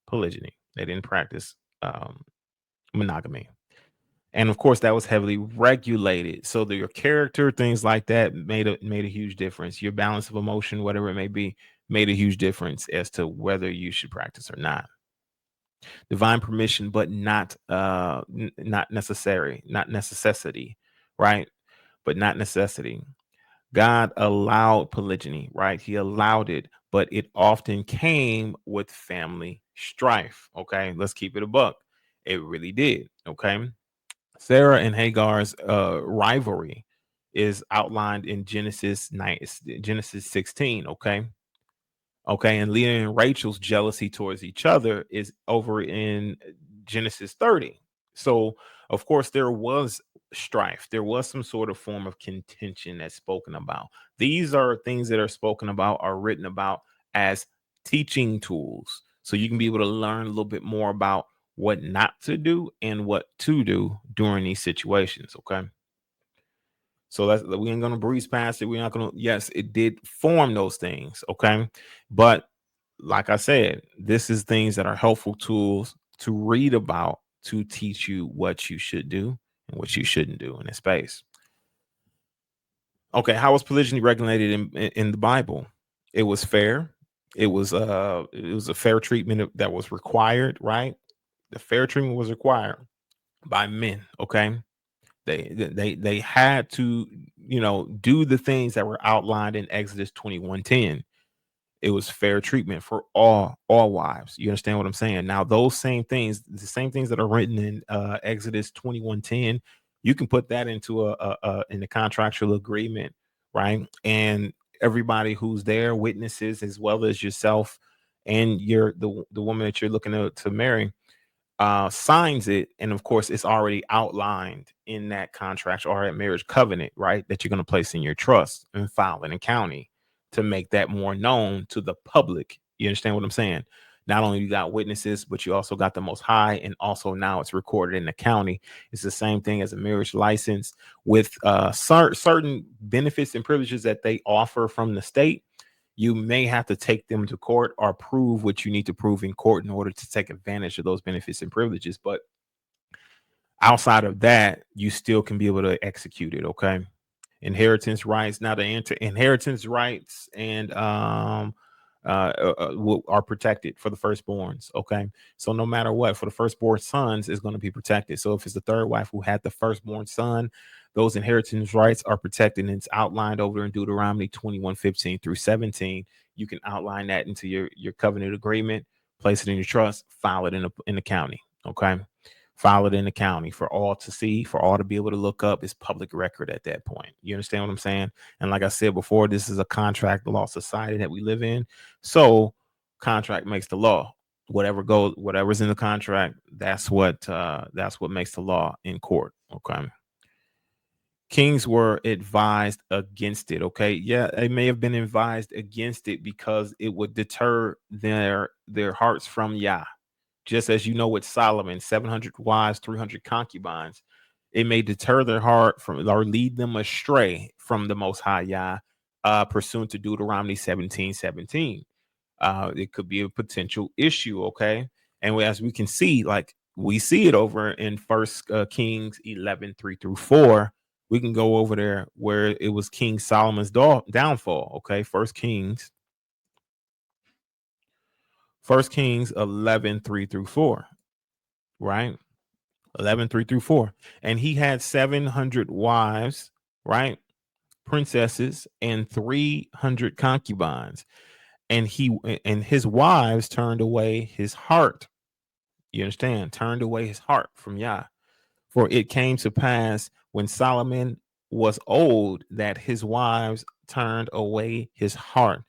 polygyny. They didn't practice monogamy. And of course, that was heavily regulated. So your character, things like that, made a huge difference. Your balance of emotion, whatever it may be, made a huge difference as to whether you should practice or not. Divine permission, but not necessary, not necessity, right? But not necessity. God allowed polygyny, right? He allowed it, but it often came with family strife. Okay, let's keep it a buck. It really did. Okay, Sarah and Hagar's rivalry is outlined in Genesis 16. Okay, and Leah and Rachel's jealousy towards each other is over in Genesis 30. So, of course, there was strife. There was some sort of form of contention that's spoken about. These are things that are spoken about, are written about as teaching tools. So you can be able to learn a little bit more about what not to do and what to do during these situations. Okay. So we ain't gonna breeze past it. We're not gonna. Yes, it did form those things. Okay, but like I said, this is things that are helpful tools to read about to teach you what you should do and what you shouldn't do in this space. Okay, how was polygyny regulated in the Bible? It was fair. It was a fair treatment that was required. Right, the fair treatment was required by men. Okay, they had to, do the things that were outlined in Exodus 21:10. It was fair treatment for all wives. You understand what I'm saying? Now, those same things, the same things that are written in Exodus 21:10, you can put that into in the contractual agreement, right? And everybody who's there, witnesses as well as yourself and the woman that you're looking to marry, signs it, and of course it's already outlined in that contract or that marriage covenant, right, that you're going to place in your trust and file it in county to make that more known to the public. You understand what I'm saying? Not only you got witnesses, but you also got the Most High, and also now it's recorded in the county. It's the same thing as a marriage license with certain benefits and privileges that they offer from the state. You may have to take them to court or prove what you need to prove in court in order to take advantage of those benefits and privileges. But outside of that, you still can be able to execute it. Okay. Inheritance rights. Now, the inheritance rights and are protected for the firstborns. Okay, so no matter what, for the firstborn sons is going to be protected. So if it's the third wife who had the firstborn son, those inheritance rights are protected, and it's outlined over in Deuteronomy 21:15 through 17. You can outline that into your covenant agreement, place it in your trust, file it in the county. Okay, file it in the county for all to see, for all to be able to look up. It's public record at that point. You understand what I'm saying? And like I said before, this is a contract law society that we live in. So contract makes the law. Whatever's in the contract, that's what makes the law in court. Okay. Kings were advised against it. Okay. Yeah, they may have been advised against it because it would deter their hearts from Yah. Just as with Solomon, 700 wives, 300 concubines, it may deter their heart from or lead them astray from the Most High Yah, pursuant to Deuteronomy 17:17. It could be a potential issue, okay? And as we can see, like we see it over in First Kings 11:3 through 4. We can go over there where it was King Solomon's downfall, okay? First Kings 11:3 through 4, right? 11:3 through 4. And he had 700 wives, right? Princesses and 300 concubines. And his wives turned away his heart. You understand? Turned away his heart from Yah. For it came to pass when Solomon was old that his wives turned away his heart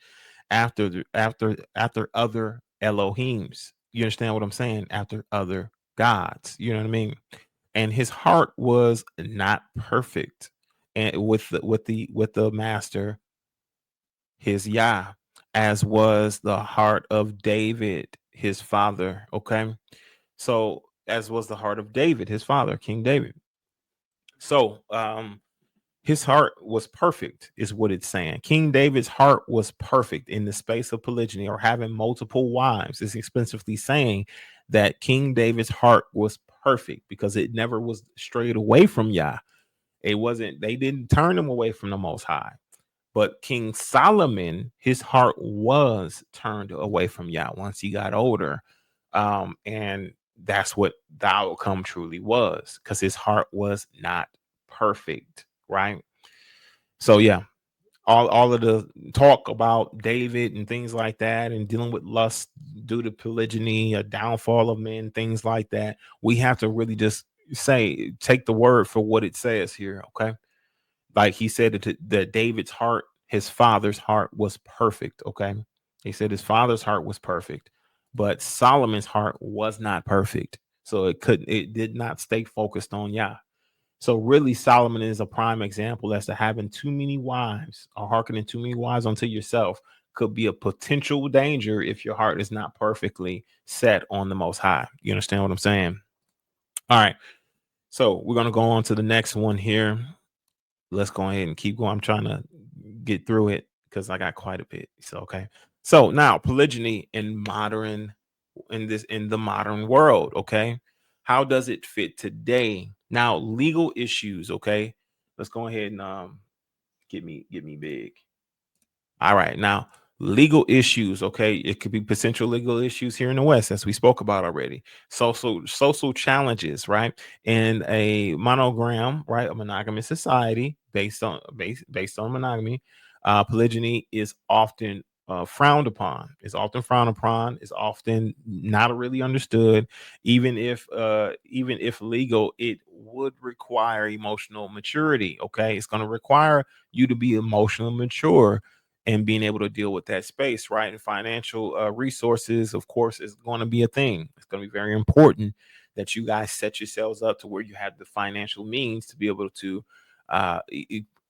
after other Elohims. You understand what I'm saying? After other gods. You know what I mean? And his heart was not perfect, and with the master, his Yah, as was the heart of David, his father. Okay, so as was the heart of David, his father, King David. So his heart was perfect, is what it's saying. King David's heart was perfect in the space of polygyny or having multiple wives. It's explicitly saying that King David's heart was perfect because it never was strayed away from Yah. They didn't turn him away from the Most High. But King Solomon, his heart was turned away from Yah once he got older. And that's what the outcome truly was, because his heart was not perfect, right? So yeah, all of the talk about David and things like that and dealing with lust due to polygyny, a downfall of men, things like that, we have to really just take the word for what it says here. Okay, like he said that David's heart, his father's heart, was perfect. Okay, he said his father's heart was perfect, but Solomon's heart was not perfect, so it did not stay focused on Yah. So really, Solomon is a prime example as to having too many wives or hearkening too many wives unto yourself could be a potential danger if your heart is not perfectly set on the Most High. You understand what I'm saying? All right. So we're going to go on to the next one here. Let's go ahead and keep going. I'm trying to get through it because I got quite a bit. So, okay. So now polygyny in the modern world. Okay. How does it fit today? Now, legal issues. Okay. Let's go ahead and get me big. All right. Now, legal issues. Okay. It could be potential legal issues here in the West, as we spoke about already. Social challenges, right? In a monogram, right? A monogamous society based on monogamy, polygyny is often frowned upon. It's often frowned upon. It's often not really understood. Even if legal, it would require emotional maturity. Okay. It's going to require you to be emotionally mature and being able to deal with that space, right? And financial resources, of course, is going to be a thing. It's going to be very important that you guys set yourselves up to where you have the financial means to be able to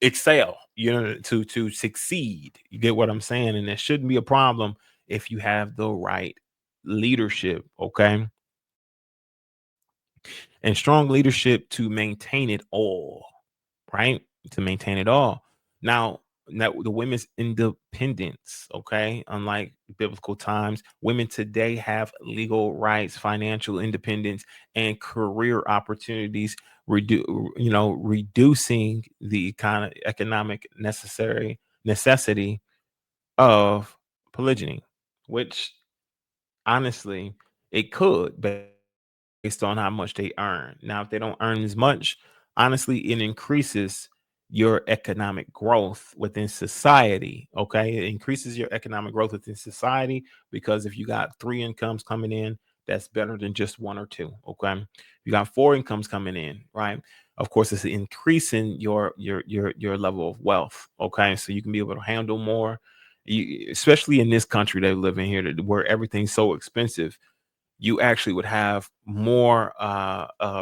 excel, you know, to succeed. You get what I'm saying? And there shouldn't be a problem if you have the right leadership, okay? And strong leadership to maintain it all, right? To maintain it all. Now, the women's independence, okay? Unlike biblical times, women today have legal rights, financial independence, and career opportunities, reducing the kind of economic necessity of polygyny, which honestly it could based on how much they earn. Now, if they don't earn as much, honestly, it increases your economic growth within society. Okay. It increases your economic growth within society because if you got three incomes coming in, that's better than just one or two. Okay. You got four incomes coming in, right? Of course, it's increasing your level of wealth. Okay. So you can be able to handle more. Especially in this country that we live in here, where everything's so expensive, you actually would have more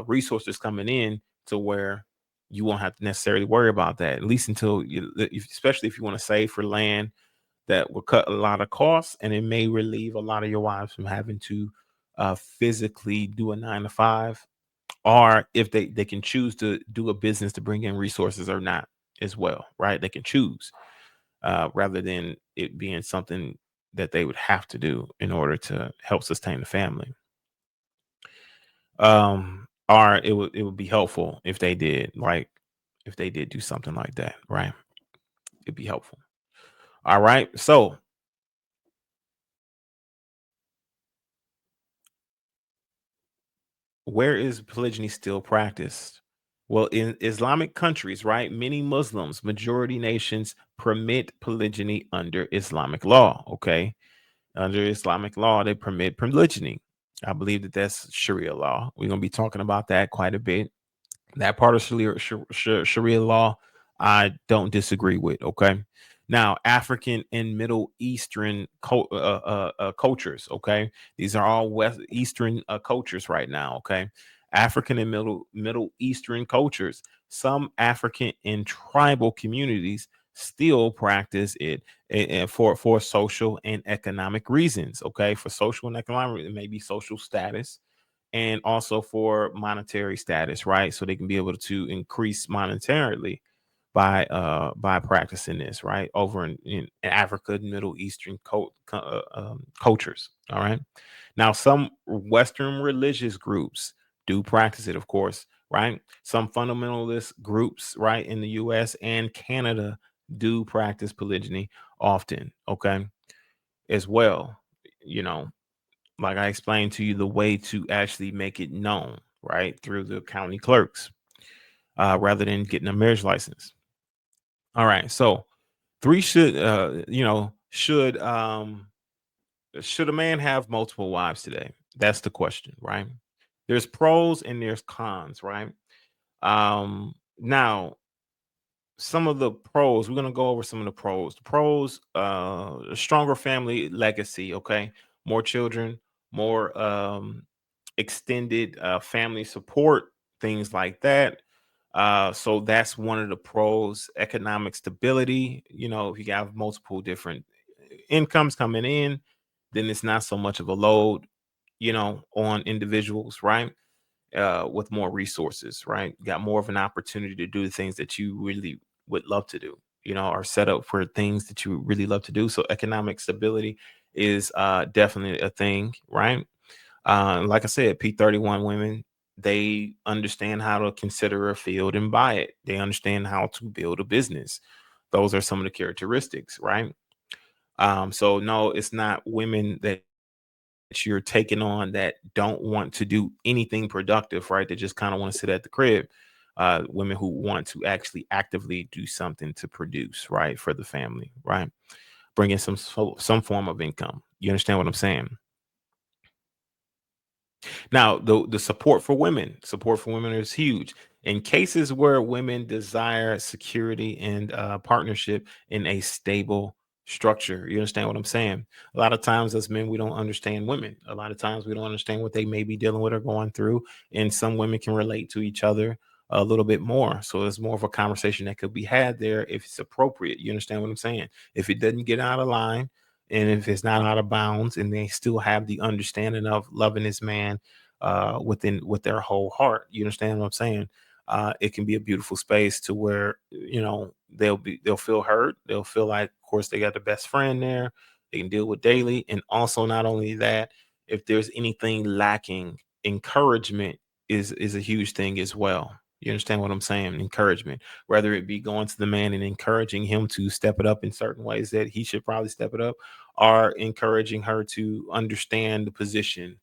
resources coming in to where you won't have to necessarily worry about that, at least until especially if you want to save for land that will cut a lot of costs, and it may relieve a lot of your wives from having to physically do a 9 to 5, or if they can choose to do a business to bring in resources or not as well, right? They can choose rather than it being something that they would have to do in order to help sustain the family. Or it would be helpful if they did, like if they did do something like that, right? It'd be helpful. All right. So where is polygyny still practiced? Well, in Islamic countries, right? Many Muslims, majority nations permit polygyny under Islamic law. Okay. Under Islamic law, they permit polygyny. I believe that that's Sharia law. We're going to be talking about that quite a bit. That part of Sharia law, I don't disagree with. Okay. Now, African and Middle Eastern cultures. Okay. These are all West Eastern cultures right now. Okay. African and Middle Eastern cultures. Some African and tribal communities still practice it for social and economic reasons. Okay. For social and economic, it may be social status and also for monetary status, right? So they can be able to increase monetarily by practicing this, right? Over in Africa and Middle Eastern cultures. All right. Now, some Western religious groups do practice it, of course, right? Some fundamentalist groups, right, in the US and Canada do practice polygyny often, okay, as well. You know, like I explained to you, the way to actually make it known, right, through the county clerks, rather than getting a marriage license. All right, so three should a man have multiple wives today? That's the question, right? There's pros and there's cons, right? Now some of the pros, we're going to go over some of the pros. The pros, stronger family legacy, okay? More children, more extended family support, things like that. So that's one of the pros. Economic stability, you know, if you have multiple different income's coming in, then it's not so much of a load, on individuals, right? With more resources, right? Got more of an opportunity to do the things that you really would love to do, are set up for things that you really love to do. So economic stability is definitely a thing, right? Like I said, P31 women, they understand how to consider a field and buy it. They understand how to build a business. Those are some of the characteristics, right? So no, it's not women that you're taking on that don't want to do anything productive, right? They just kind of want to sit at the crib. Women who want to actually actively do something to produce, right, for the family, right? Bring in some form of income. You understand what I'm saying? Now, the support for women is huge. In cases where women desire security and partnership in a stable structure, you understand what I'm saying? A lot of times, as men, we don't understand women. A lot of times, we don't understand what they may be dealing with or going through. And some women can relate to each other a little bit more. So there's more of a conversation that could be had there if it's appropriate. You understand what I'm saying? If it doesn't get out of line, and if it's not out of bounds, and they still have the understanding of loving this man with their whole heart. You understand what I'm saying? It can be a beautiful space to where they'll feel heard. They'll feel like, of course, they got the best friend there. They can deal with daily, and also not only that, if there's anything lacking, encouragement is a huge thing as well. You understand what I'm saying? Encouragement, whether it be going to the man and encouraging him to step it up in certain ways that he should probably step it up, or encouraging her to understand the position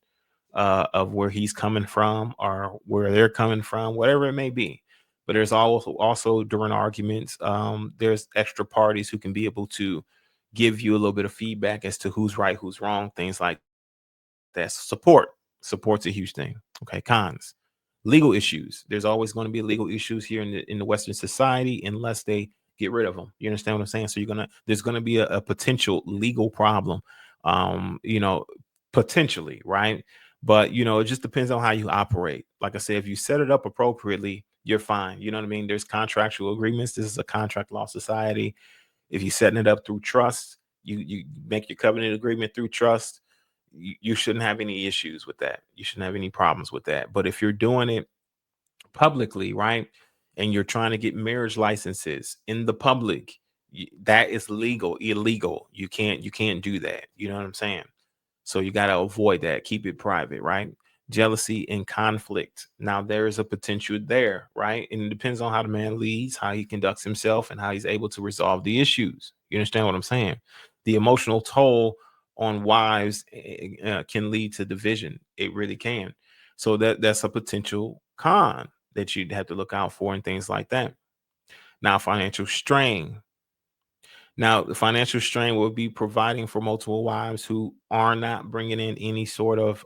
of where he's coming from or where they're coming from, whatever it may be. But there's also during arguments, there's extra parties who can be able to give you a little bit of feedback as to who's right, who's wrong, things like that. Support's a huge thing. Okay, cons. Legal issues. There's always going to be legal issues here in the Western society unless they get rid of them. You understand what I'm saying? So there's gonna be a potential legal problem. Potentially, right? But it just depends on how you operate. Like I said, if you set it up appropriately, you're fine. You know what I mean? There's contractual agreements. This is a contract law society. If you're setting it up through trust, you make your covenant agreement through trust. You shouldn't have any issues with that. You shouldn't have any problems with that. But if you're doing it publicly, right, and you're trying to get marriage licenses in the public, that is illegal. You can't do that. You know what I'm saying? So you got to avoid that. Keep it private, right? Jealousy and conflict. Now there is a potential there, right? And it depends on how the man leads, how he conducts himself, and how he's able to resolve the issues. You understand what I'm saying? The emotional toll on wives can lead to division. It really can. So that's a potential con that you'd have to look out for and things like that. Now, financial strain. Now, the financial strain will be providing for multiple wives who are not bringing in any sort of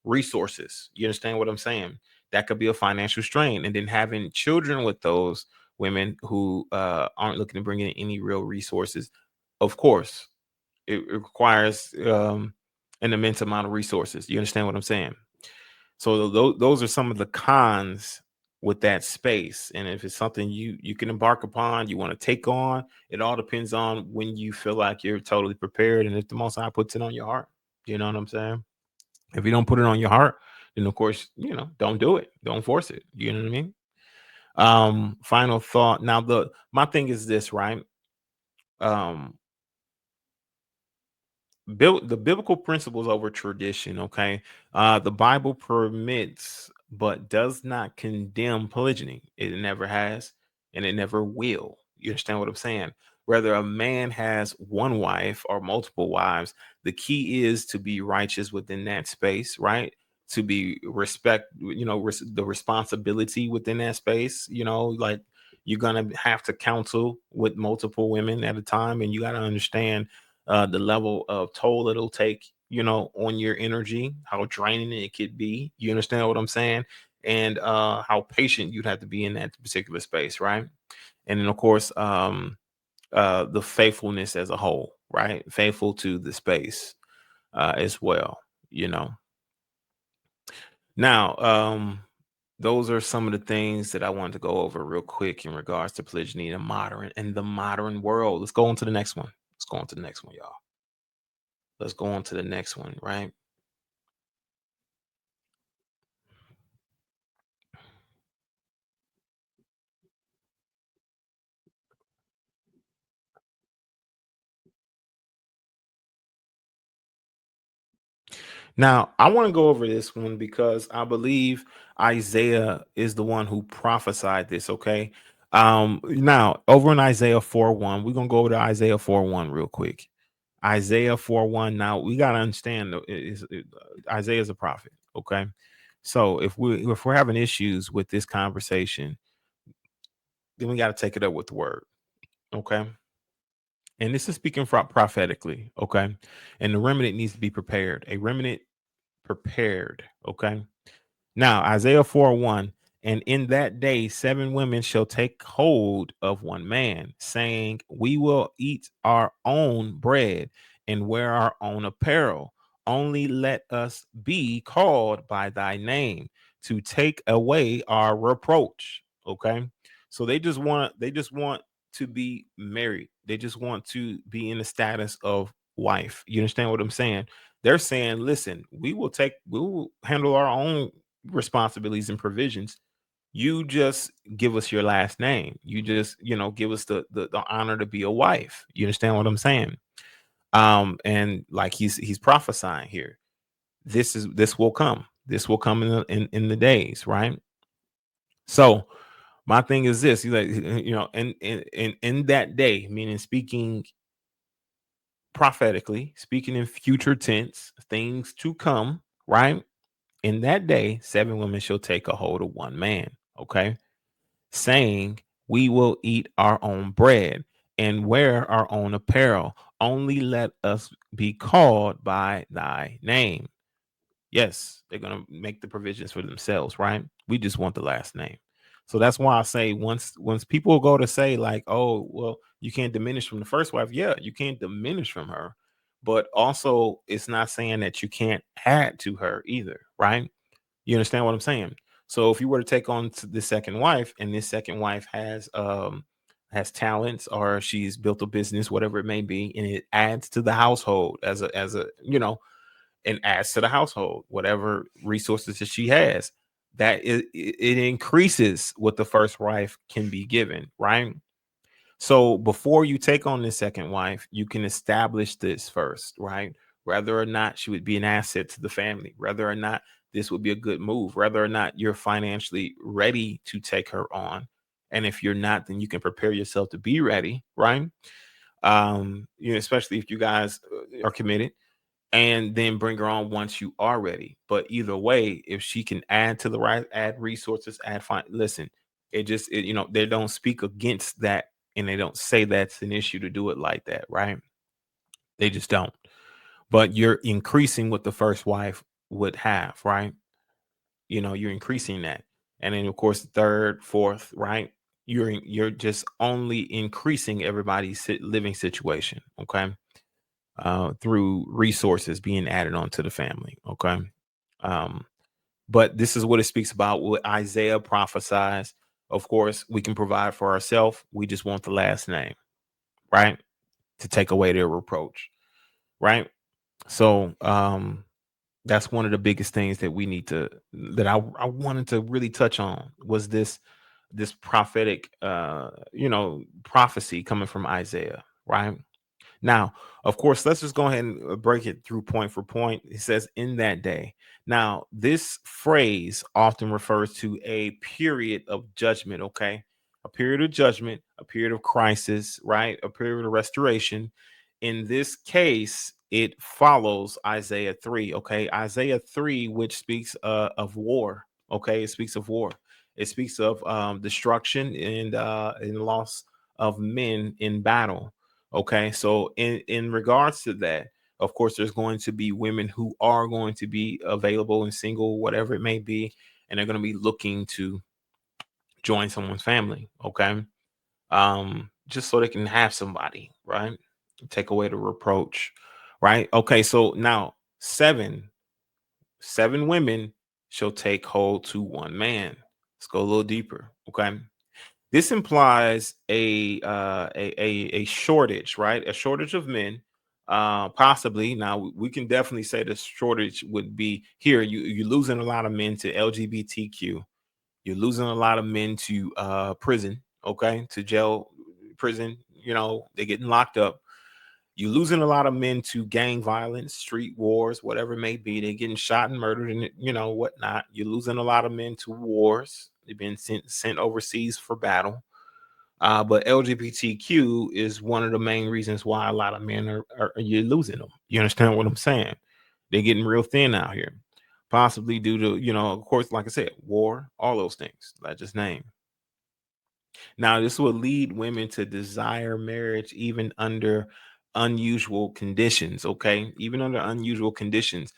resources. You understand what I'm saying? That could be a financial strain. And then having children with those women who aren't looking to bring in any real resources, of course, it requires an immense amount of resources. You understand what I'm saying? So those are some of the cons with that space. And if it's something you can embark upon, you want to take on, it all depends on when you feel like you're totally prepared and if the Most High puts it on your heart. You know what I'm saying? If you don't put it on your heart, then of course, don't do it. Don't force it. You know what I mean? Final thought. Now my thing is this, right? Um, build the biblical principles over tradition. Okay, the Bible permits but does not condemn polygyny. It never has, and it never will. You understand what I'm saying? Whether a man has one wife or multiple wives, the key is to be righteous within that space, right? To be respect, the responsibility within that space. Like you're gonna have to counsel with multiple women at a time, and you got to understand the level of toll it'll take, on your energy, how draining it could be. You understand what I'm saying? And how patient you'd have to be in that particular space, right? And then, of course, the faithfulness as a whole, right? Faithful to the space as well, you know. Now, those are some of the things that I wanted to go over real quick in regards to polygyny and the modern world. Let's go on to the next one. go on to the next one, y'all. Let's go on to the next one, right? Now, I want to go over this one because I believe Isaiah is the one who prophesied this, okay? Now, over in Isaiah 4:1, we're going to go over to Isaiah 4:1 real quick. Isaiah 4:1. Now, we got to understand Isaiah is a prophet, okay? So, if we're having issues with this conversation, then we got to take it up with the word, okay? And this is speaking prophetically, okay? And the remnant needs to be prepared. A remnant prepared, okay? Now, Isaiah 4:1, and in that day, 7 women shall take hold of one man, saying, we will eat our own bread and wear our own apparel. Only let us be called by thy name to take away our reproach. Okay. So they just want to be married. They just want to be in the status of wife. You understand what I'm saying? They're saying, listen, we will handle our own responsibilities and provisions. You just give us your last name. You just, give us the honor to be a wife. You understand what I'm saying? And like he's prophesying here. This will come. This will come in the days, right? So my thing is this, he's like, in that day, meaning speaking prophetically, speaking in future tense, things to come, right? In that day, 7 women shall take a hold of one man, okay? Saying, we will eat our own bread and wear our own apparel. Only let us be called by thy name. Yes, they're going to make the provisions for themselves, right? We just want the last name. So that's why I say once people go to say like, oh, well, you can't diminish from the first wife. Yeah, you can't diminish from her. But also it's not saying that you can't add to her either, right? You understand what I'm saying? So if you were to take on the second wife, and this second wife has talents, or she's built a business, whatever it may be, and it adds to the household as a and adds to the household whatever resources that she has, that it increases what the first wife can be given, right? So before you take on the second wife, you can establish this first, right? Whether or not she would be an asset to the family, whether or not this would be a good move, whether or not you're financially ready to take her on. And if you're not, then you can prepare yourself to be ready, right? Especially if you guys are committed, and then bring her on once you are ready. But either way, if she can add to the right, add resources, add fine. Listen, they don't speak against that, and they don't say that's an issue to do it like that, right? They just don't. But you're increasing what the first wife would have, right? You're increasing that, and then of course third, fourth, right? You're just only increasing everybody's living situation, okay? Through resources being added onto the family. Okay. Um, but this is what it speaks about, what Isaiah prophesies. Of course, we can provide for ourselves. We just want the last name, right? To take away their reproach, right? So that's one of the biggest things that we need to that I wanted to really touch on was this prophetic prophecy coming from Isaiah, right? Now, of course, let's just go ahead and break it through point for point. It says, in that day. Now, this phrase often refers to a period of judgment, okay? A period of judgment, a period of crisis, right? A period of restoration. In this case, it follows Isaiah 3, okay? Isaiah 3, which speaks of war, okay? It speaks of war. It speaks of destruction and loss of men in battle. Okay, so in regards to that, of course, there's going to be women who are going to be available and single, whatever it may be, and they're going to be looking to join someone's family. Okay, just so they can have somebody, right? Take away the reproach, right? Okay, so now seven women shall take hold to one man. Let's go a little deeper. Okay, This implies a shortage, right? A shortage of men. Possibly. Now we can definitely say the shortage would be here. You're losing a lot of men to LGBTQ. You're losing a lot of men to prison, okay, to jail, prison. They're getting locked up. You're losing a lot of men to gang violence, street wars, whatever it may be. They're getting shot and murdered, and whatnot. You're losing a lot of men to wars. They've been sent overseas for battle. But LGBTQ is one of the main reasons why a lot of men are you're losing them. You understand what I'm saying? They're getting real thin out here, possibly due to of course, like I said, war, all those things I just named. Now, this will lead women to desire marriage even under unusual conditions, okay? Even under unusual conditions,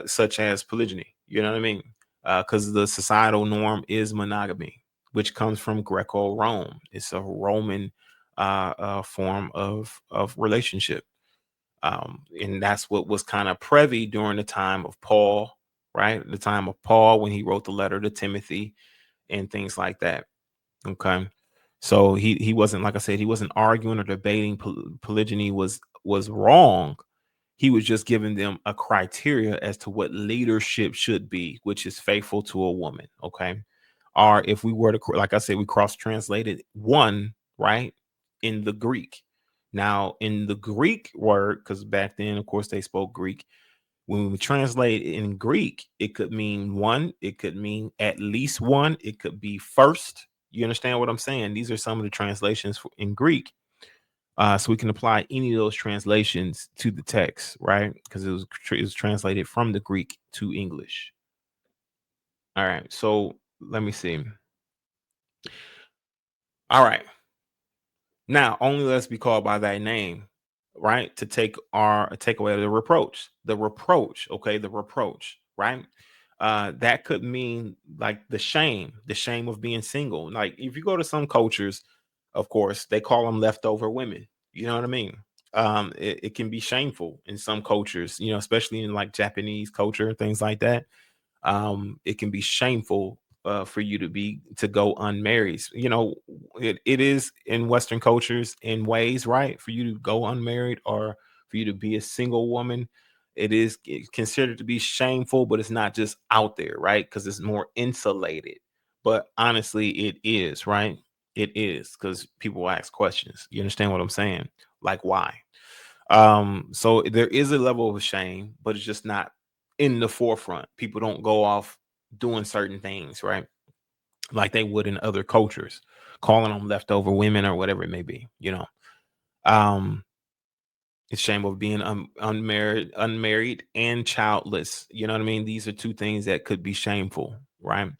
such as polygyny. You know what I mean? Because the societal norm is monogamy, which comes from Greco-Rome. It's a Roman form of relationship. And that's what was kind of prevy during the time of Paul, right? The time of Paul when he wrote the letter to Timothy and things like that. Okay. So he wasn't, like I said, he wasn't arguing or debating polygyny was wrong. He was just giving them a criteria as to what leadership should be, which is faithful to a woman. Okay. Or if we were to, like I said, we cross translated one, right, in the Greek. Now, in the Greek word, because back then, of course, they spoke Greek. When we translate it in Greek, it could mean one, it could mean at least one, it could be first. You understand what I'm saying? These are some of the translations in Greek. So we can apply any of those translations to the text, right? Because it was translated from the Greek to English. All right. So let me see. All right. Now, only let's be called by thy name, right? To take away the reproach. The reproach, okay, the reproach, right? That could mean like the shame of being single. Like if you go to some cultures, of course, they call them leftover women. You know what I mean? It can be shameful in some cultures, especially in like Japanese culture, things like that. It can be shameful for you to go unmarried. It is in Western cultures in ways, right? For you to go unmarried or for you to be a single woman, it is considered to be shameful, but it's not just out there, right? Because it's more insulated. But honestly, it is, right? It is because people ask questions. You understand what I'm saying? Like why? So there is a level of shame, but it's just not in the forefront. People don't go off doing certain things, right? Like they would in other cultures, calling them leftover women or whatever it may be. Um, it's shame of being unmarried and childless. You know what I mean? These are two things that could be shameful, right?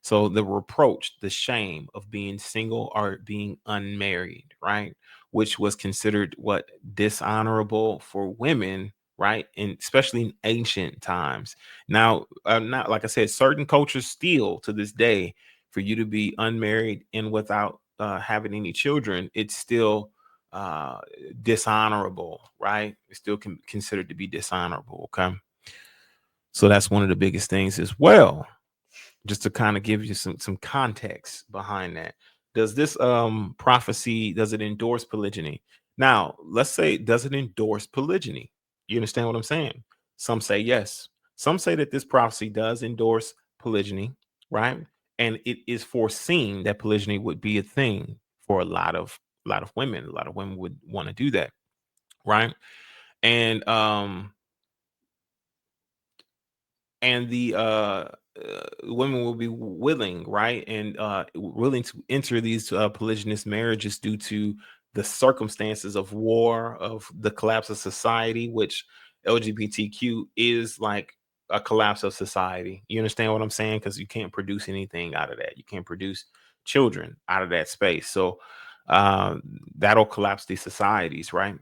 So the reproach, the shame of being single or being unmarried, right? Which was considered what dishonorable for women, right? And especially in ancient times. Now, not like I said, certain cultures still to this day, for you to be unmarried and without having any children, it's still uh dishonorable, right? It's still considered to be dishonorable. Okay, so that's one of the biggest things as well, just to kind of give you some context behind that. Does this prophecy, does it endorse polygyny? Now let's say, does it endorse polygyny? You understand what I'm saying? Some say yes, some say that this prophecy does endorse polygyny, right? And it is foreseen that polygyny would be a thing for a lot of women. A lot of women would want to do that, right? And women will be willing, right, and willing to enter these polygynous marriages due to the circumstances of war, of the collapse of society, which LGBTQ is like a collapse of society. You understand what I'm saying? Because you can't produce anything out of that. You can't produce children out of that space. So uh, that'll collapse these societies, right?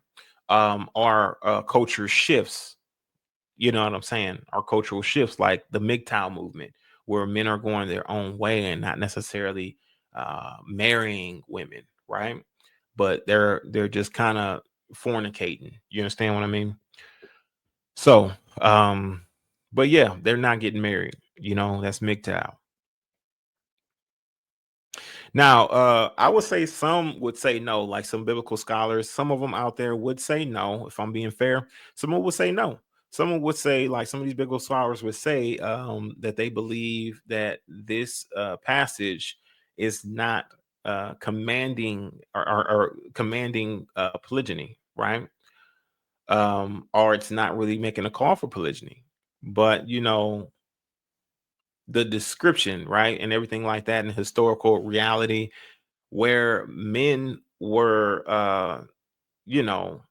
Our culture shifts, you know what I'm saying? Our cultural shifts, like the MGTOW movement, where men are going their own way and not necessarily marrying women, right? But they're just kind of fornicating. You understand what I mean? So, but yeah, they're not getting married. That's MGTOW. Now, I would say some would say no, like some biblical scholars. Some of them out there would say no, if I'm being fair. Someone would say no. Someone would say, like some of these biblical scholars would say, that they believe that this passage is not commanding or commanding polygyny, right? Or it's not really making a call for polygyny. But the description, right, and everything like that, and historical reality where men were you know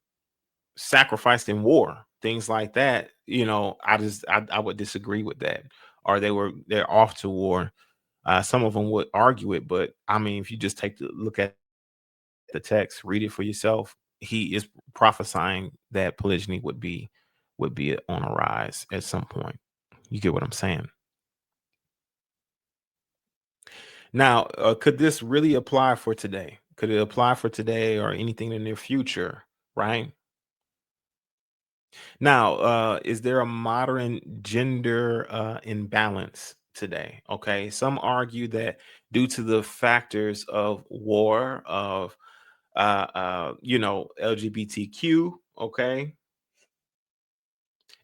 sacrificed in war, things like that, I would disagree with that. Or they're off to war. Some of them would argue it, but I mean, if you just take a look at the text, read it for yourself, he is prophesying that polygyny would be on a rise at some point. You get what I'm saying? Now, could this really apply for today? Could it apply for today or anything in the near future? Right now, is there a modern gender imbalance today? Okay, some argue that due to the factors of war, of LGBTQ. Okay,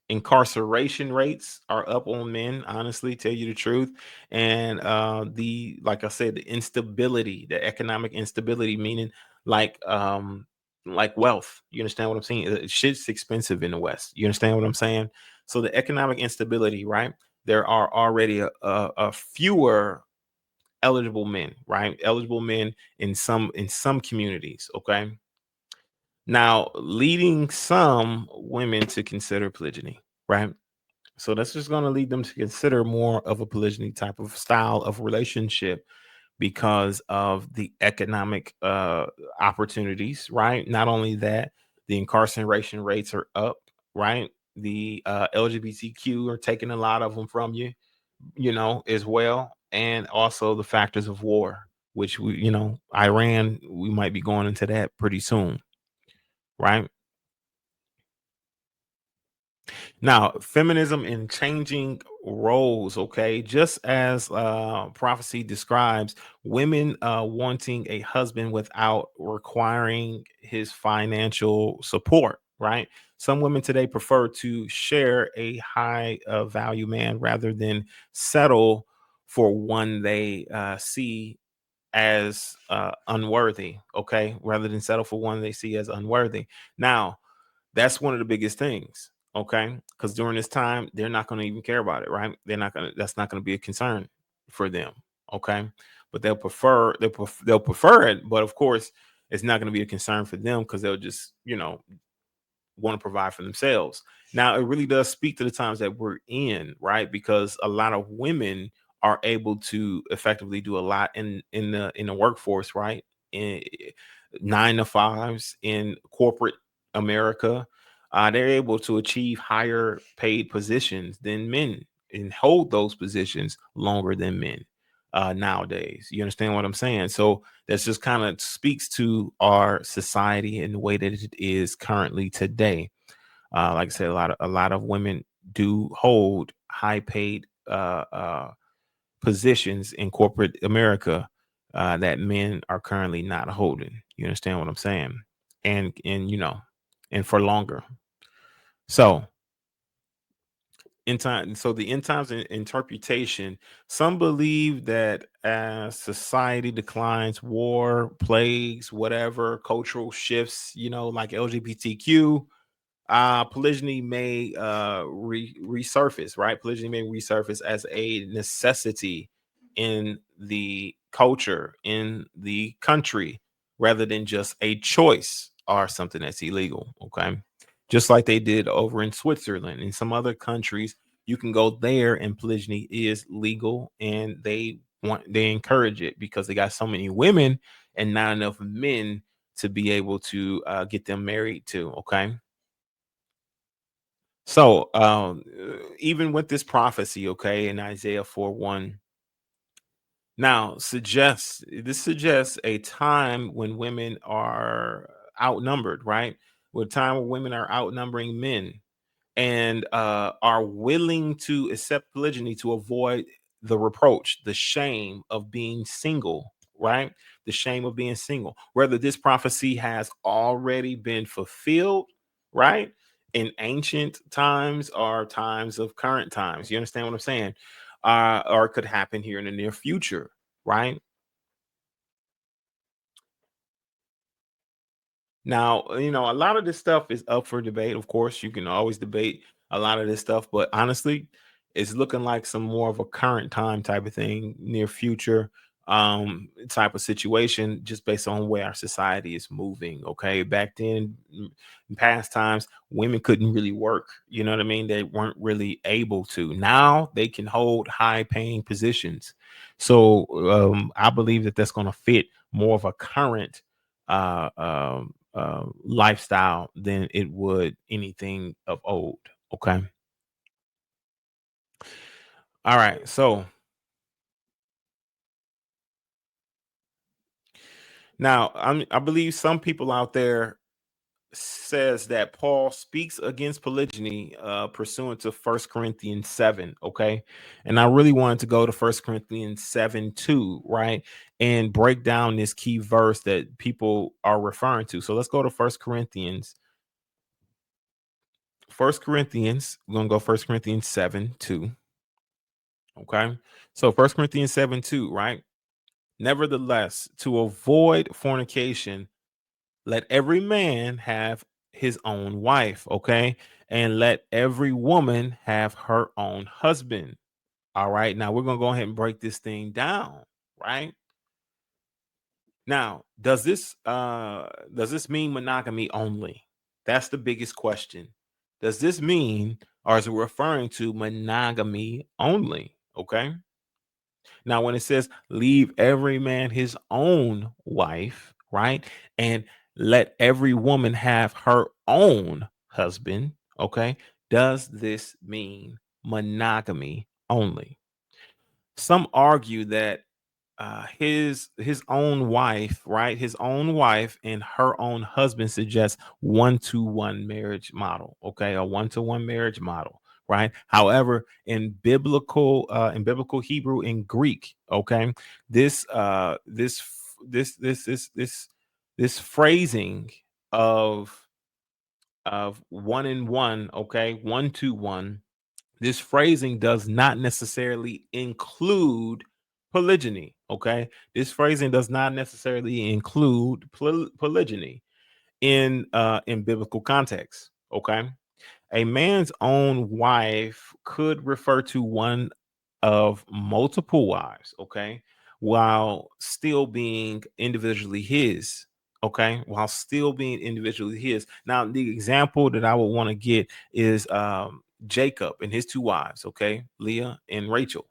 incarceration rates are up on men, honestly, tell you the truth. And the like I said, the instability, the economic instability, meaning like like wealth. You understand what I'm saying? Shit's expensive in the West. You understand what I'm saying? So the economic instability, right? There are already a fewer eligible men, right? Eligible men in some communities. Okay, now leading some women to consider polygyny, right? So that's just going to lead them to consider more of a polygyny type of style of relationship because of the economic opportunities, right? Not only that, the incarceration rates are up, right? The LGBTQ are taking a lot of them from you, as well. And also the factors of war, which Iran, we might be going into that pretty soon, right? Now, feminism and changing roles, okay? Just as prophecy describes women wanting a husband without requiring his financial support, right? Some women today prefer to share a high value man rather than settle for one they see as unworthy, okay? Rather than settle for one they see as unworthy. Now, that's one of the biggest things, okay? Because during this time, they're not going to even care about it, right? That's not going to be a concern for them, okay? But they'll prefer it, but of course, it's not going to be a concern for them because they'll just, want to provide for themselves. Now, it really does speak to the times that we're in, right? Because a lot of women are able to effectively do a lot in the workforce, right? In 9 to 5s in corporate America, they're able to achieve higher paid positions than men and hold those positions longer than men nowadays. You understand what I'm saying? So that's just kind of speaks to our society and the way that it is currently today. Like I said, a lot of women do hold high paid positions in corporate America that men are currently not holding. You understand what I'm saying? And for longer. So the end times interpretation, some believe that as society declines, war, plagues, whatever, cultural shifts, like LGBTQ, polygyny may resurface, right? Polygyny may resurface as a necessity in the culture, in the country, rather than just a choice or something that's illegal. Okay, just like they did over in Switzerland and some other countries, you can go there and polygyny is legal, and they encourage it because they got so many women and not enough men to be able to get them married to. Okay, so, even with this prophecy, okay, in Isaiah 4:1, now suggests a time when women are outnumbered, right? A time when women are outnumbering men and are willing to accept polygyny to avoid the reproach, the shame of being single. right? The shame of being single, whether this prophecy has already been fulfilled, right? In ancient times or times of current times. You understand what I'm saying? Or it could happen here in the near future, right? Now, a lot of this stuff is up for debate. Of course, you can always debate a lot of this stuff, but honestly, it's looking like some more of a current time type of thing, near future type of situation, just based on where our society is moving. Okay. Back then, in past times, women couldn't really work. You know what I mean? They weren't really able to. Now they can hold high paying positions. So I believe that that's going to fit more of a current lifestyle than it would anything of old. Okay. All right. So now I believe some people out there says that Paul speaks against polygyny pursuant to First Corinthians 7. Okay. And I really wanted to go to First Corinthians 7 2, right? And break down this key verse that people are referring to. So let's go to First Corinthians. We're gonna go First Corinthians 7 2. Okay. So First Corinthians 7 2, right? Nevertheless, to avoid fornication, let every man have his own wife, okay? And let every woman have her own husband. All right. Now we're gonna go ahead and break this thing down, right? Now, does this mean monogamy only? That's the biggest question. Does this mean, or is it referring to monogamy only? Okay. Now, when it says leave every man his own wife, right? And let every woman have her own husband, okay? Does this mean monogamy only? Some argue that his own wife, right? His own wife and her own husband suggests 1-to-1 marriage model, okay? A 1-to-1 marriage model, right? However, in biblical Hebrew and Greek, okay, this phrasing of one in one, okay, 1-to-1, this phrasing does not necessarily include polygyny. Okay. This phrasing does not necessarily include polygyny in biblical context. Okay. A man's own wife could refer to one of multiple wives, okay, while still being individually his, okay, while still being individually his. Now, the example that I would want to get is Jacob and his two wives, okay, Leah and Rachel.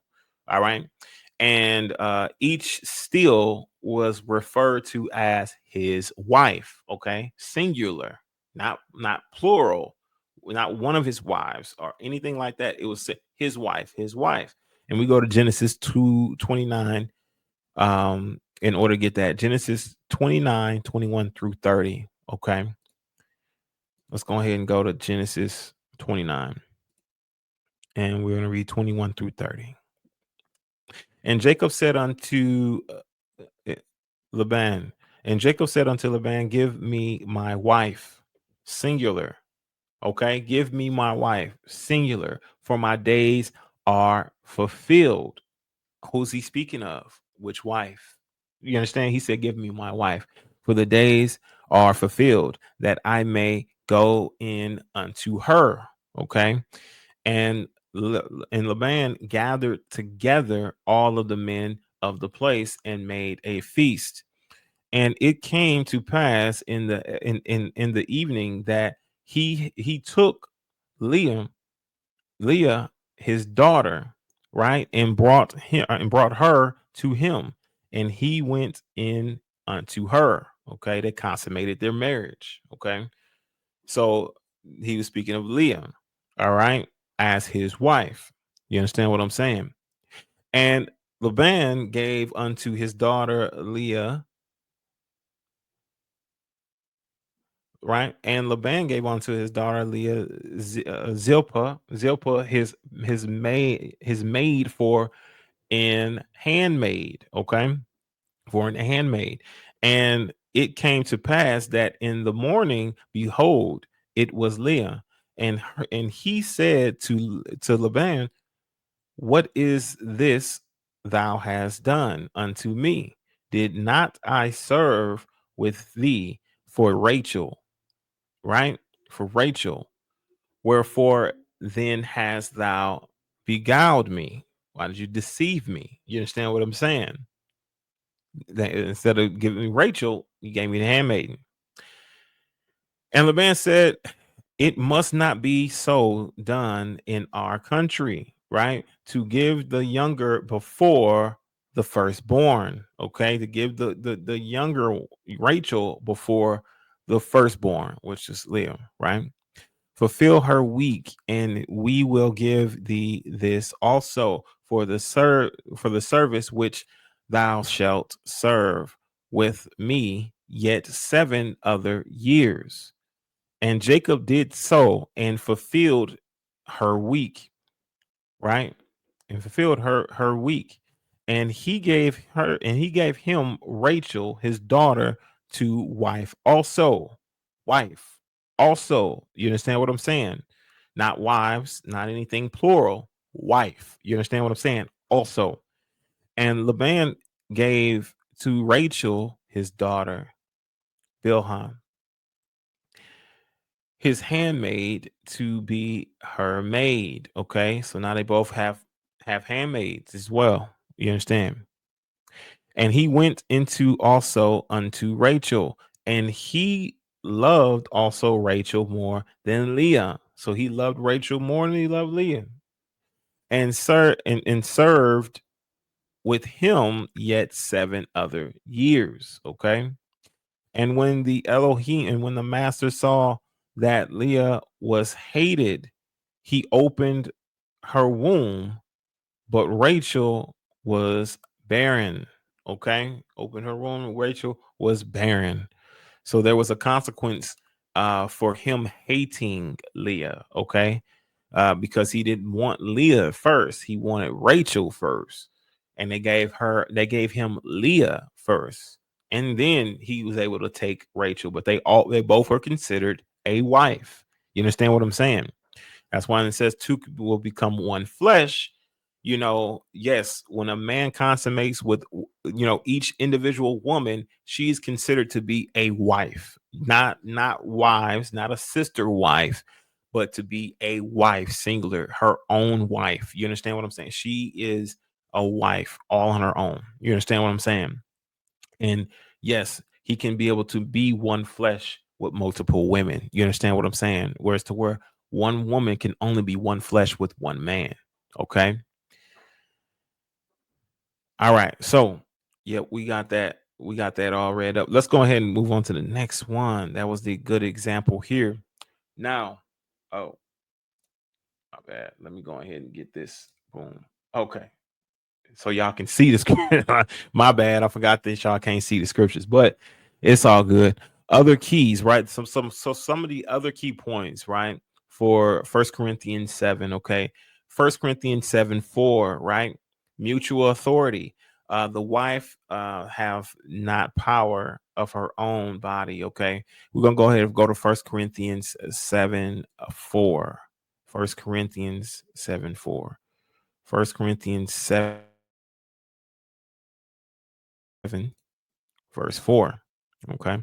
All right. And each still was referred to as his wife, okay, singular, not plural, not one of his wives or anything like that. It was his wife. And we go to Genesis 2:29 in order to get that. Genesis 29:21 through 30. Okay. Let's go ahead and go to Genesis 29. And we're going to read 21 through 30. And Jacob said unto uh, Laban, and Jacob said unto Laban, give me my wife, singular. Okay, give me my wife, singular, for my days are fulfilled. Who's he speaking of? Which wife? You understand? He said, give me my wife, for the days are fulfilled, that I may go in unto her. Okay. And and Laban gathered together all of the men of the place and made a feast. And it came to pass in the evening that he took Leah, Leah, his daughter, right, and brought her to him, and he went in unto her. Okay, they consummated their marriage. Okay, so he was speaking of Leah, all right, as his wife. You understand what I'm saying? And Laban gave unto his daughter Leah, right? And Laban gave unto his daughter Leah Zilpah, his maid for an handmaid. Okay. for an handmaid. And it came to pass that in the morning, behold, it was Leah. And he said to Laban, what is this thou hast done unto me? Did not I serve with thee for Rachel, right? For Rachel. Wherefore then hast thou beguiled me? Why did you deceive me? You understand what I'm saying? That instead of giving me Rachel, you gave me the handmaiden. And Laban said, it must not be so done in our country, right? To give the younger before the firstborn, okay? To give the younger Rachel before the firstborn, which is Leah, right? Fulfill her week, and we will give thee this also for for the service which thou shalt serve with me yet 7 other years. And Jacob did so and fulfilled her week, right? And fulfilled her week. And he gave him Rachel, his daughter, to wife also. Wife also. You understand what I'm saying? Not wives, not anything plural. Wife. You understand what I'm saying? Also. And Laban gave to Rachel his daughter, Bilhah, his handmaid, to be her maid. Okay, so now they both have handmaids as well. You understand? And he went into also unto Rachel, and he loved also Rachel more than Leah. So he loved Rachel more than he loved Leah, and served with him yet 7 other years. Okay. And when the master saw that Leah was hated, he opened her womb, but Rachel was barren. Okay. Opened her womb, Rachel was barren. So there was a consequence for him hating Leah. Okay. Because he didn't want Leah first. He wanted Rachel first. And they gave him Leah first. And then he was able to take Rachel, but they both were considered a wife. You understand what I'm saying? That's why it says two will become one flesh. Yes, when a man consummates with, each individual woman, she's considered to be a wife, not wives, not a sister wife, but to be a wife, singular, her own wife. You understand what I'm saying? She is a wife all on her own. You understand what I'm saying? And yes, he can be able to be one flesh with multiple women. You understand what I'm saying? Whereas to where one woman can only be one flesh with one man. Okay. All right. So, yeah, we got that. We got that all read up. Let's go ahead and move on to the next one. That was the good example here. Now, oh, my bad. Let me go ahead and get this. Boom. Okay. So y'all can see the scripture. My bad, I forgot that y'all can't see the scriptures, but it's all good. Other keys, right? Some of the other key points, right? For First Corinthians 7, okay. First Corinthians 7:4, right? Mutual authority. The wife have not power of her own body, okay. We're gonna go ahead and go to First Corinthians 7:4. First Corinthians 7:4. First Corinthians 7, verse 4. Okay.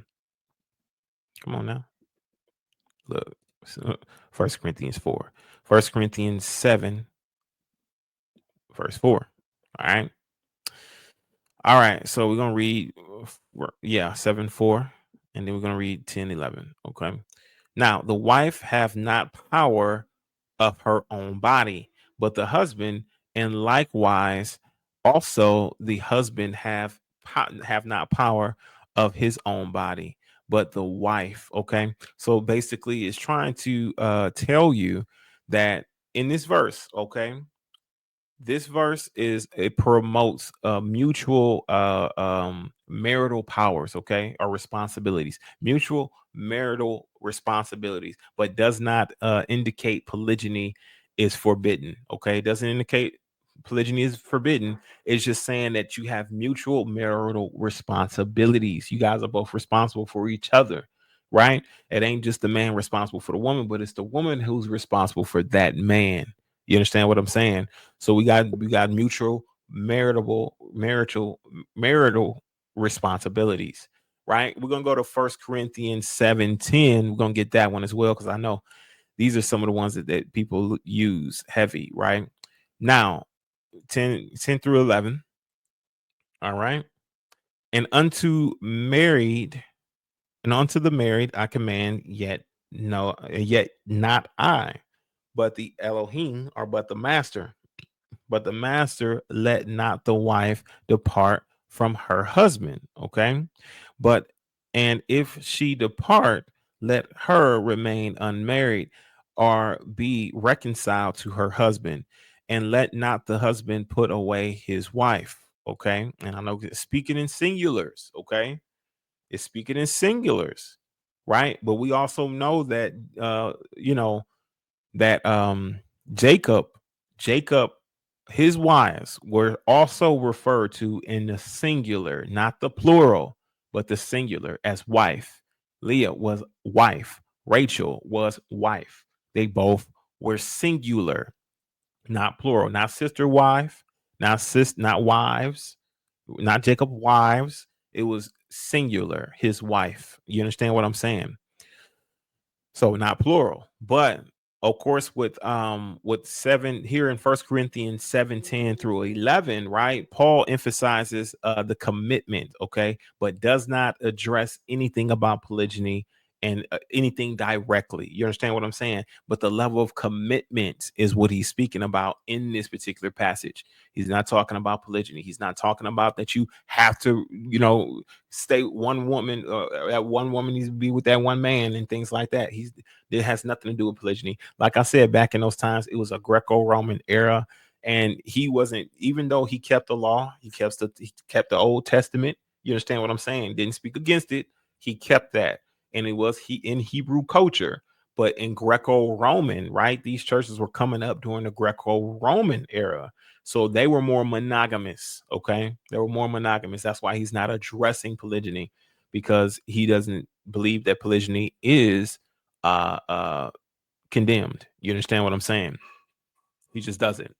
Come on now. Look. First Corinthians 4. First Corinthians 7, verse 4. All right. All right. So we're gonna read 7:4. And then we're gonna read 10:11. Okay. Now the wife have not power of her own body, but the husband, and likewise also the husband have not power of his own body, but the wife. Okay, so basically, it's trying to tell you that in this verse, okay, this verse is it promotes mutual marital powers, okay, or responsibilities, mutual marital responsibilities, but does not indicate polygyny is forbidden. Okay, it doesn't indicate polygyny is forbidden. It's just saying that you have mutual marital responsibilities. You guys are both responsible for each other, right? It ain't just the man responsible for the woman, but it's the woman who's responsible for that man. You understand what I'm saying? So we got mutual marital responsibilities, right? We're gonna go to First Corinthians 7:10. We're gonna get that one as well, because I know these are some of the ones that people use heavy, right? Now, 10 through 11. All right. And unto the married I command, yet not I, but the Elohim, or but the master. But the master let not the wife depart from her husband. Okay. But and if she depart, let her remain unmarried or be reconciled to her husband, and let not the husband put away his wife. Okay. And I know it's speaking in singulars. Okay. It's speaking in singulars, right? But we also know that that Jacob, Jacob, his wives were also referred to in the singular, not the plural, but the singular, as wife. Leah was wife. Rachel was wife. They both were singular, not plural, not sister wife, not wives, not Jacob wives. It was singular, his wife. You understand what I'm saying? So not plural, but of course with seven here in First Corinthians 7:10 through 11, right? Paul emphasizes the commitment, okay, but does not address anything about polygyny and anything directly. You understand what I'm saying? But the level of commitment is what he's speaking about in this particular passage. He's not talking about polygyny. He's not talking about that you have to, stay one woman, that one woman needs to be with that one man and things like that. It has nothing to do with polygyny. Like I said, back in those times, it was a Greco-Roman era, and he wasn't, even though he kept the law, he kept the Old Testament. You understand what I'm saying? Didn't speak against it. He kept that, and it was he in Hebrew culture. But in Greco-Roman, right? These churches were coming up during the Greco-Roman era. So they were more monogamous. Okay. They were more monogamous. That's why he's not addressing polygyny, because he doesn't believe that polygyny is condemned. You understand what I'm saying? He just doesn't.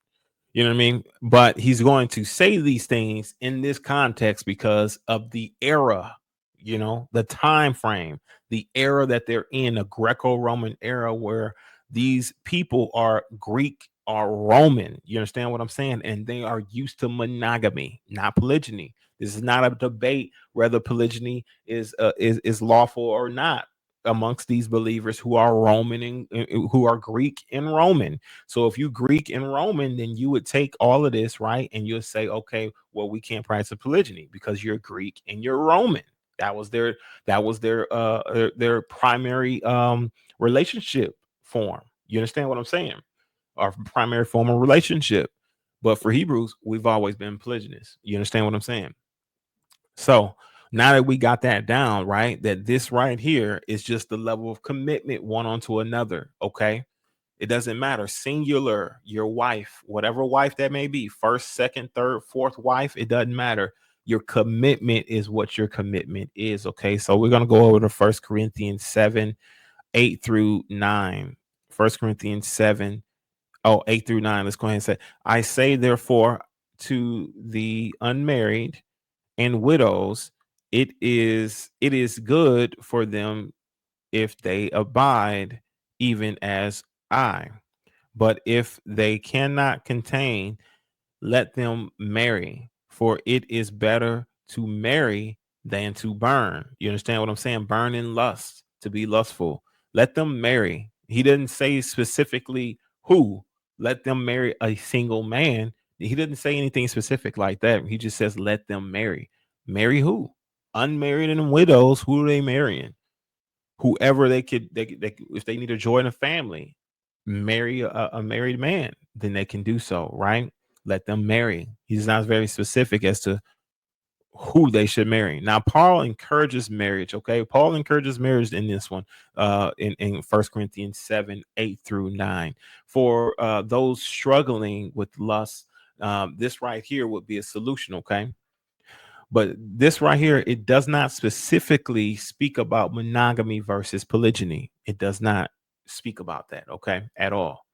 You know what I mean? But he's going to say these things in this context because of the era, the time frame, the era that they're in, a Greco-Roman era where these people are Greek or Roman. You understand what I'm saying? And they are used to monogamy, not polygyny. This is not a debate whether polygyny is lawful or not amongst these believers who are Roman and who are Greek and Roman. So if you Greek and Roman, then you would take all of this, right? And you'll say, okay, well, we can't practice polygyny because you're Greek and you're Roman. That was their primary relationship form. You understand what I'm saying? Our primary form of relationship. But for Hebrews, we've always been polygynous. You understand what I'm saying? So now that we got that down, right, that this right here is just the level of commitment one onto another. Okay. It doesn't matter. Singular, your wife, whatever wife that may be, first, second, third, fourth wife, it doesn't matter. Your commitment is what your commitment is. Okay. So we're going to go over to First Corinthians 7, 8 through 9. First Corinthians 7, 8 through 9. Let's go ahead and say, I say, therefore, to the unmarried and widows, it is good for them if they abide, even as I. But if they cannot contain, let them marry, for it is better to marry than to burn. You understand what I'm saying? Burn in lust, to be lustful. Let them marry. He didn't say specifically who. Let them marry a single man. He didn't say anything specific like that. He just says, let them marry. Marry who? Unmarried and widows. Who are they marrying? Whoever they if they need to join a family, marry a married man, then they can do so, right? Let them marry. He's not very specific as to who they should marry. Now, Paul encourages marriage. Okay, Paul encourages marriage in this one, in 1 Corinthians 7, 8 through 9, for those struggling with lust, This right here would be a solution, okay? But this right here, it does not specifically speak about monogamy versus polygyny. It does not speak about that, okay, at all.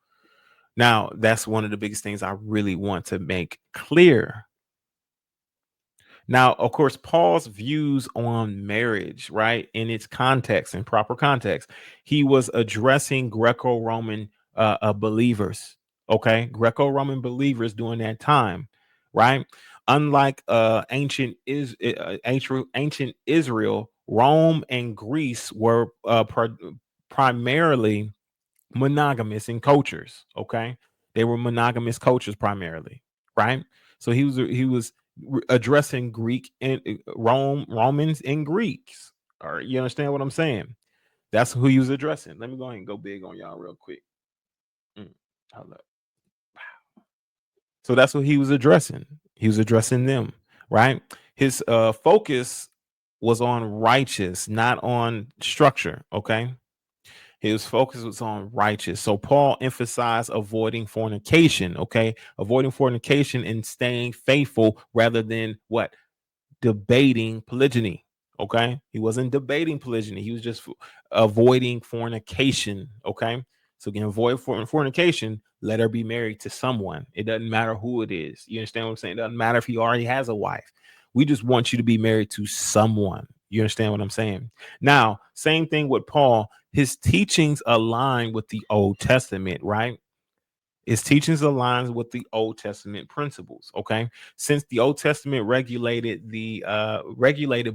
Now, that's one of the biggest things I really want to make clear. Now, of course, Paul's views on marriage, right, in its context, in proper context, he was addressing Greco-Roman believers, okay, Greco-Roman believers during that time, right? Unlike ancient Israel, Rome and Greece were primarily monogamous in cultures. Okay, they were monogamous cultures primarily, right? So he was addressing Greek and Romans and Greeks. Or you understand what I'm saying? That's who he was addressing. Let me go ahead and go big on y'all real quick. Mm, hold up. So that's what he was addressing. He was addressing them, right? His focus was on righteous, not on structure. Okay, his focus was on righteous. So Paul emphasized avoiding fornication, okay? Avoiding fornication and staying faithful rather than what? Debating polygyny. Okay. He wasn't debating polygyny. He was just avoiding fornication. Okay. So again, avoid fornication. Let her be married to someone. It doesn't matter who it is. You understand what I'm saying? It doesn't matter if he already has a wife. We just want you to be married to someone. You understand what I'm saying? Now, same thing with Paul. His teachings align with the Old Testament, right? His teachings aligns with the Old Testament principles. Okay, since the Old Testament regulated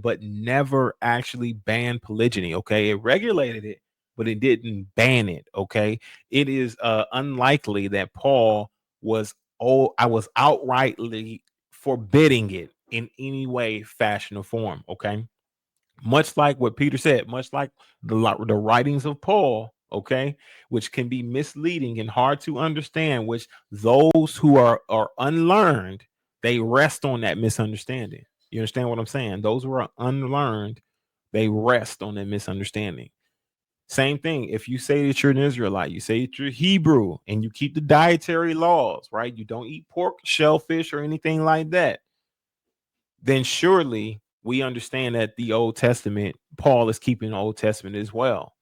but never actually banned polygyny. Okay, it regulated it, but it didn't ban it. Okay, it is unlikely that Paul was I was outrightly forbidding it in any way, fashion, or form. Okay, much like what Peter said, much like the writings of Paul, okay, which can be misleading and hard to understand, which those who are unlearned, they rest on that misunderstanding. You understand what I'm saying? Those who are unlearned, they rest on that misunderstanding. Same thing. If you say that you're an Israelite, you say that you're Hebrew and you keep the dietary laws, right? You don't eat pork, shellfish, or anything like that, then surely we understand that the Old Testament, Paul is keeping the Old Testament as well.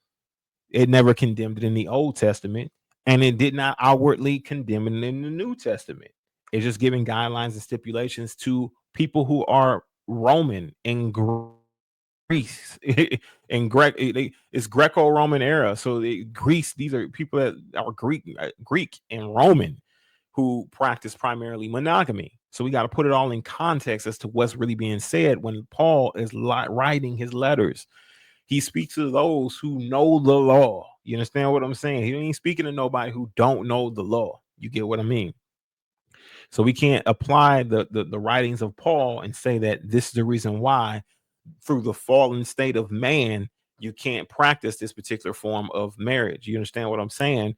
It never condemned it in the Old Testament, and it did not outwardly condemn it in the New Testament. It's just giving guidelines and stipulations to people who are Roman in Greece. In it's Greco-Roman era. So Greece, these are people that are Greek and Roman who practice primarily monogamy. So we got to put it all in context as to what's really being said when Paul is writing his letters. He speaks to those who know the law. You understand what I'm saying? He ain't speaking to nobody who don't know the law. You get what I mean? So we can't apply the writings of Paul and say that this is the reason why through the fallen state of man, you can't practice this particular form of marriage. You understand what I'm saying?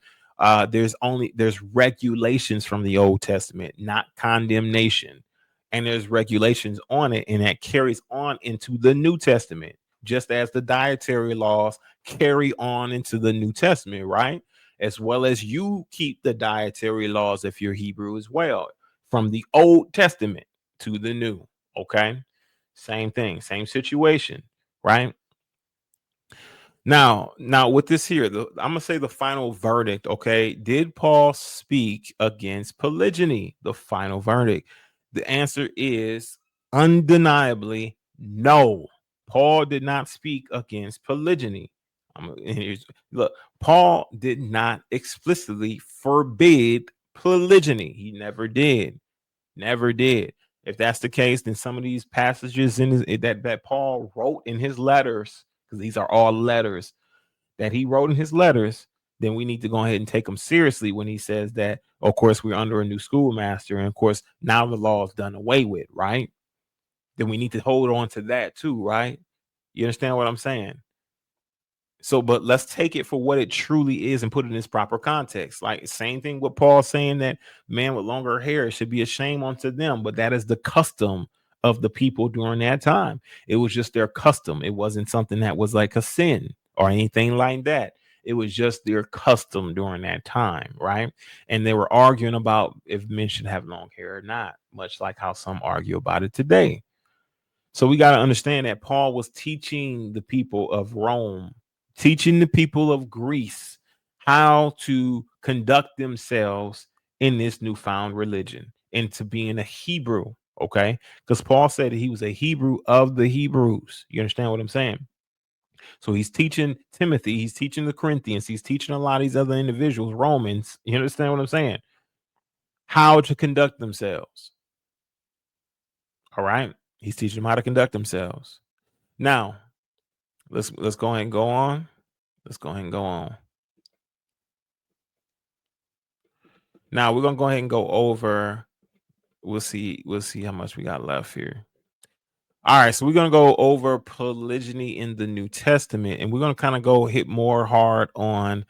There's regulations from the Old Testament, not condemnation, and there's regulations on it, and that carries on into the New Testament, just as the dietary laws carry on into the New Testament, right? As well as you keep the dietary laws if you're Hebrew as well, from the Old Testament to the New. Okay. Same thing, same situation, right? Now with this here, I'm gonna say the final verdict. Okay, did Paul speak against polygyny? The final verdict. The answer is undeniably no. Paul did not speak against polygyny. Look, Paul did not explicitly forbid polygyny. He never did. Never did. If that's the case, then some of these passages that Paul wrote in his letters, because these are all letters that he wrote in his letters, then we need to go ahead and take them seriously when he says that, of course, we're under a new schoolmaster, and of course, now the law is done away with, right? Then we need to hold on to that too, right? You understand what I'm saying? So, but let's take it for what it truly is and put it in its proper context. Like same thing with Paul saying that man with longer hair should be a shame unto them, but that is the custom of the people during that time. It was just their custom. It wasn't something that was like a sin or anything like that. It was just their custom during that time, right? And they were arguing about if men should have long hair or not, much like how some argue about it today. So we got to understand that Paul was teaching the people of Rome, teaching the people of Greece how to conduct themselves in this newfound religion into being a Hebrew. Okay. Because Paul said that he was a Hebrew of the Hebrews. You understand what I'm saying? So he's teaching Timothy, he's teaching the Corinthians, he's teaching a lot of these other individuals, Romans. You understand what I'm saying? How to conduct themselves. All right. He's teaching them how to conduct themselves. Now, let's go ahead and go on. Let's go ahead and go on. Now we're gonna go ahead and go over. We'll see how much we got left here. All right, so we're gonna go over polygyny in the New Testament, and we're gonna kind of go hit more hard on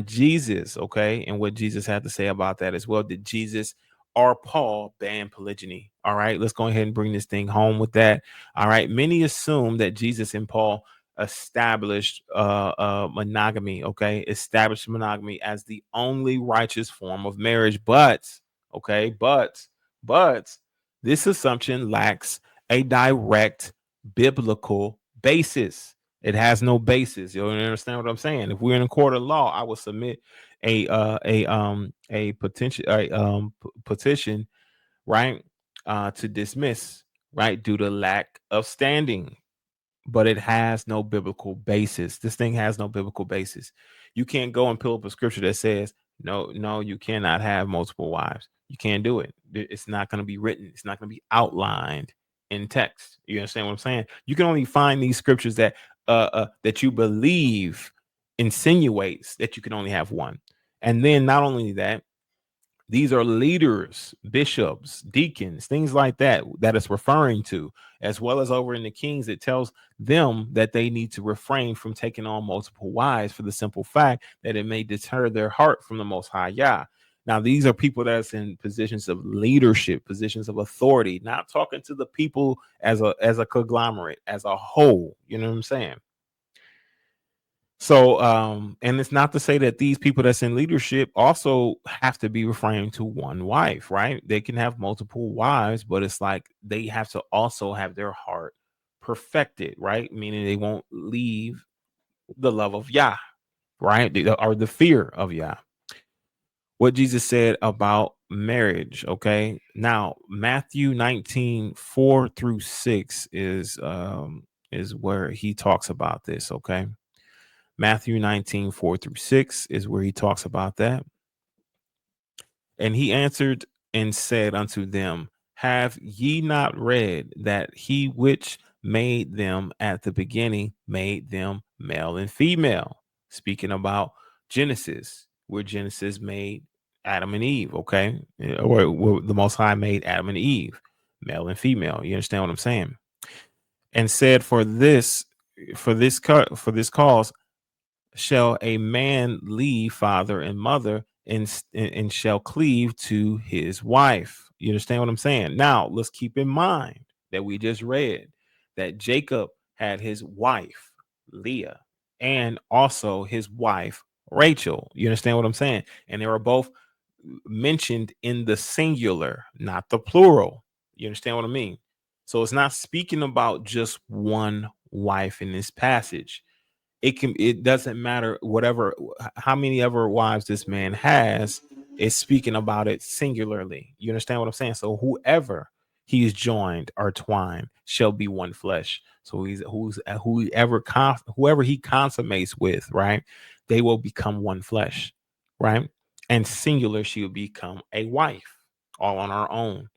Jesus, okay, and what Jesus had to say about that as well. Did Jesus or Paul ban polygyny? All right, let's go ahead and bring this thing home with that. All right, many assume that Jesus and Paul established monogamy, okay, established monogamy as the only righteous form of marriage, but okay, but this assumption lacks a direct biblical basis. It has no basis. You understand what I'm saying? If we're in a court of law, I will submit a potential petition, right, to dismiss, right, due to lack of standing. But it has no biblical basis. This thing has no biblical basis. You can't go and pull up a scripture that says, no, you cannot have multiple wives. You can't do it. It's not going to be written. It's not going to be outlined in text. You understand what I'm saying? You can only find these scriptures that you believe insinuates that you can only have one. And then not only that, these are leaders, bishops, deacons, things like that, that it's referring to, as well as over in the Kings, it tells them that they need to refrain from taking on multiple wives for the simple fact that it may deter their heart from the Most High Yah. Now, these are people that's in positions of leadership, positions of authority, not talking to the people as a conglomerate, as a whole. You know what I'm saying? So, and it's not to say that these people that's in leadership also have to be referring to one wife, right? They can have multiple wives, but it's like they have to also have their heart perfected, right? Meaning they won't leave the love of Yah, right? Or the fear of Yah. What Jesus said about marriage, okay? Now, Matthew 19:4-6 is where he talks about this, okay? Matthew 19:4-6 is where he talks about that. And he answered and said unto them, have ye not read that he which made them at the beginning made them male and female? Speaking about Genesis, where Genesis made Adam and Eve, okay? Or the Most High made Adam and Eve, male and female. You understand what I'm saying? And said, for this cause shall a man leave father and mother and shall cleave to his wife. You understand what I'm saying? Now, let's keep in mind that we just read that Jacob had his wife, Leah, and also his wife, Rachel. You understand what I'm saying? And they were both mentioned in the singular, not the plural. You understand what I mean? So it's not speaking about just one wife in this passage. It doesn't matter whatever how many ever wives this man has, is speaking about it singularly. You understand what I'm saying? So whoever he is joined or twined shall be one flesh. So whoever he consummates with, right, they will become one flesh, right? And singular, she will become a wife all on her own.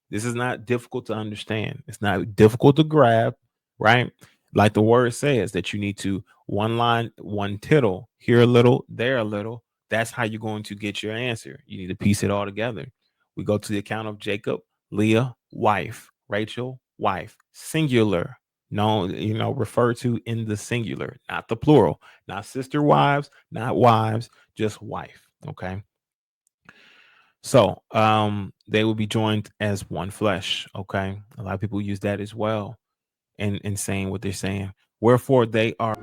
This is not difficult to understand. It's not difficult to grab, right? Like the word says that you need to one line, one tittle, here a little, there a little. That's how you're going to get your answer. You need to piece it all together. We go to the account of Jacob, Leah, wife, Rachel, wife, singular. No, refer to in the singular, not the plural, not sister wives, not wives, just wife. Okay. So they will be joined as one flesh. Okay. A lot of people use that as well in saying what they're saying. Wherefore they are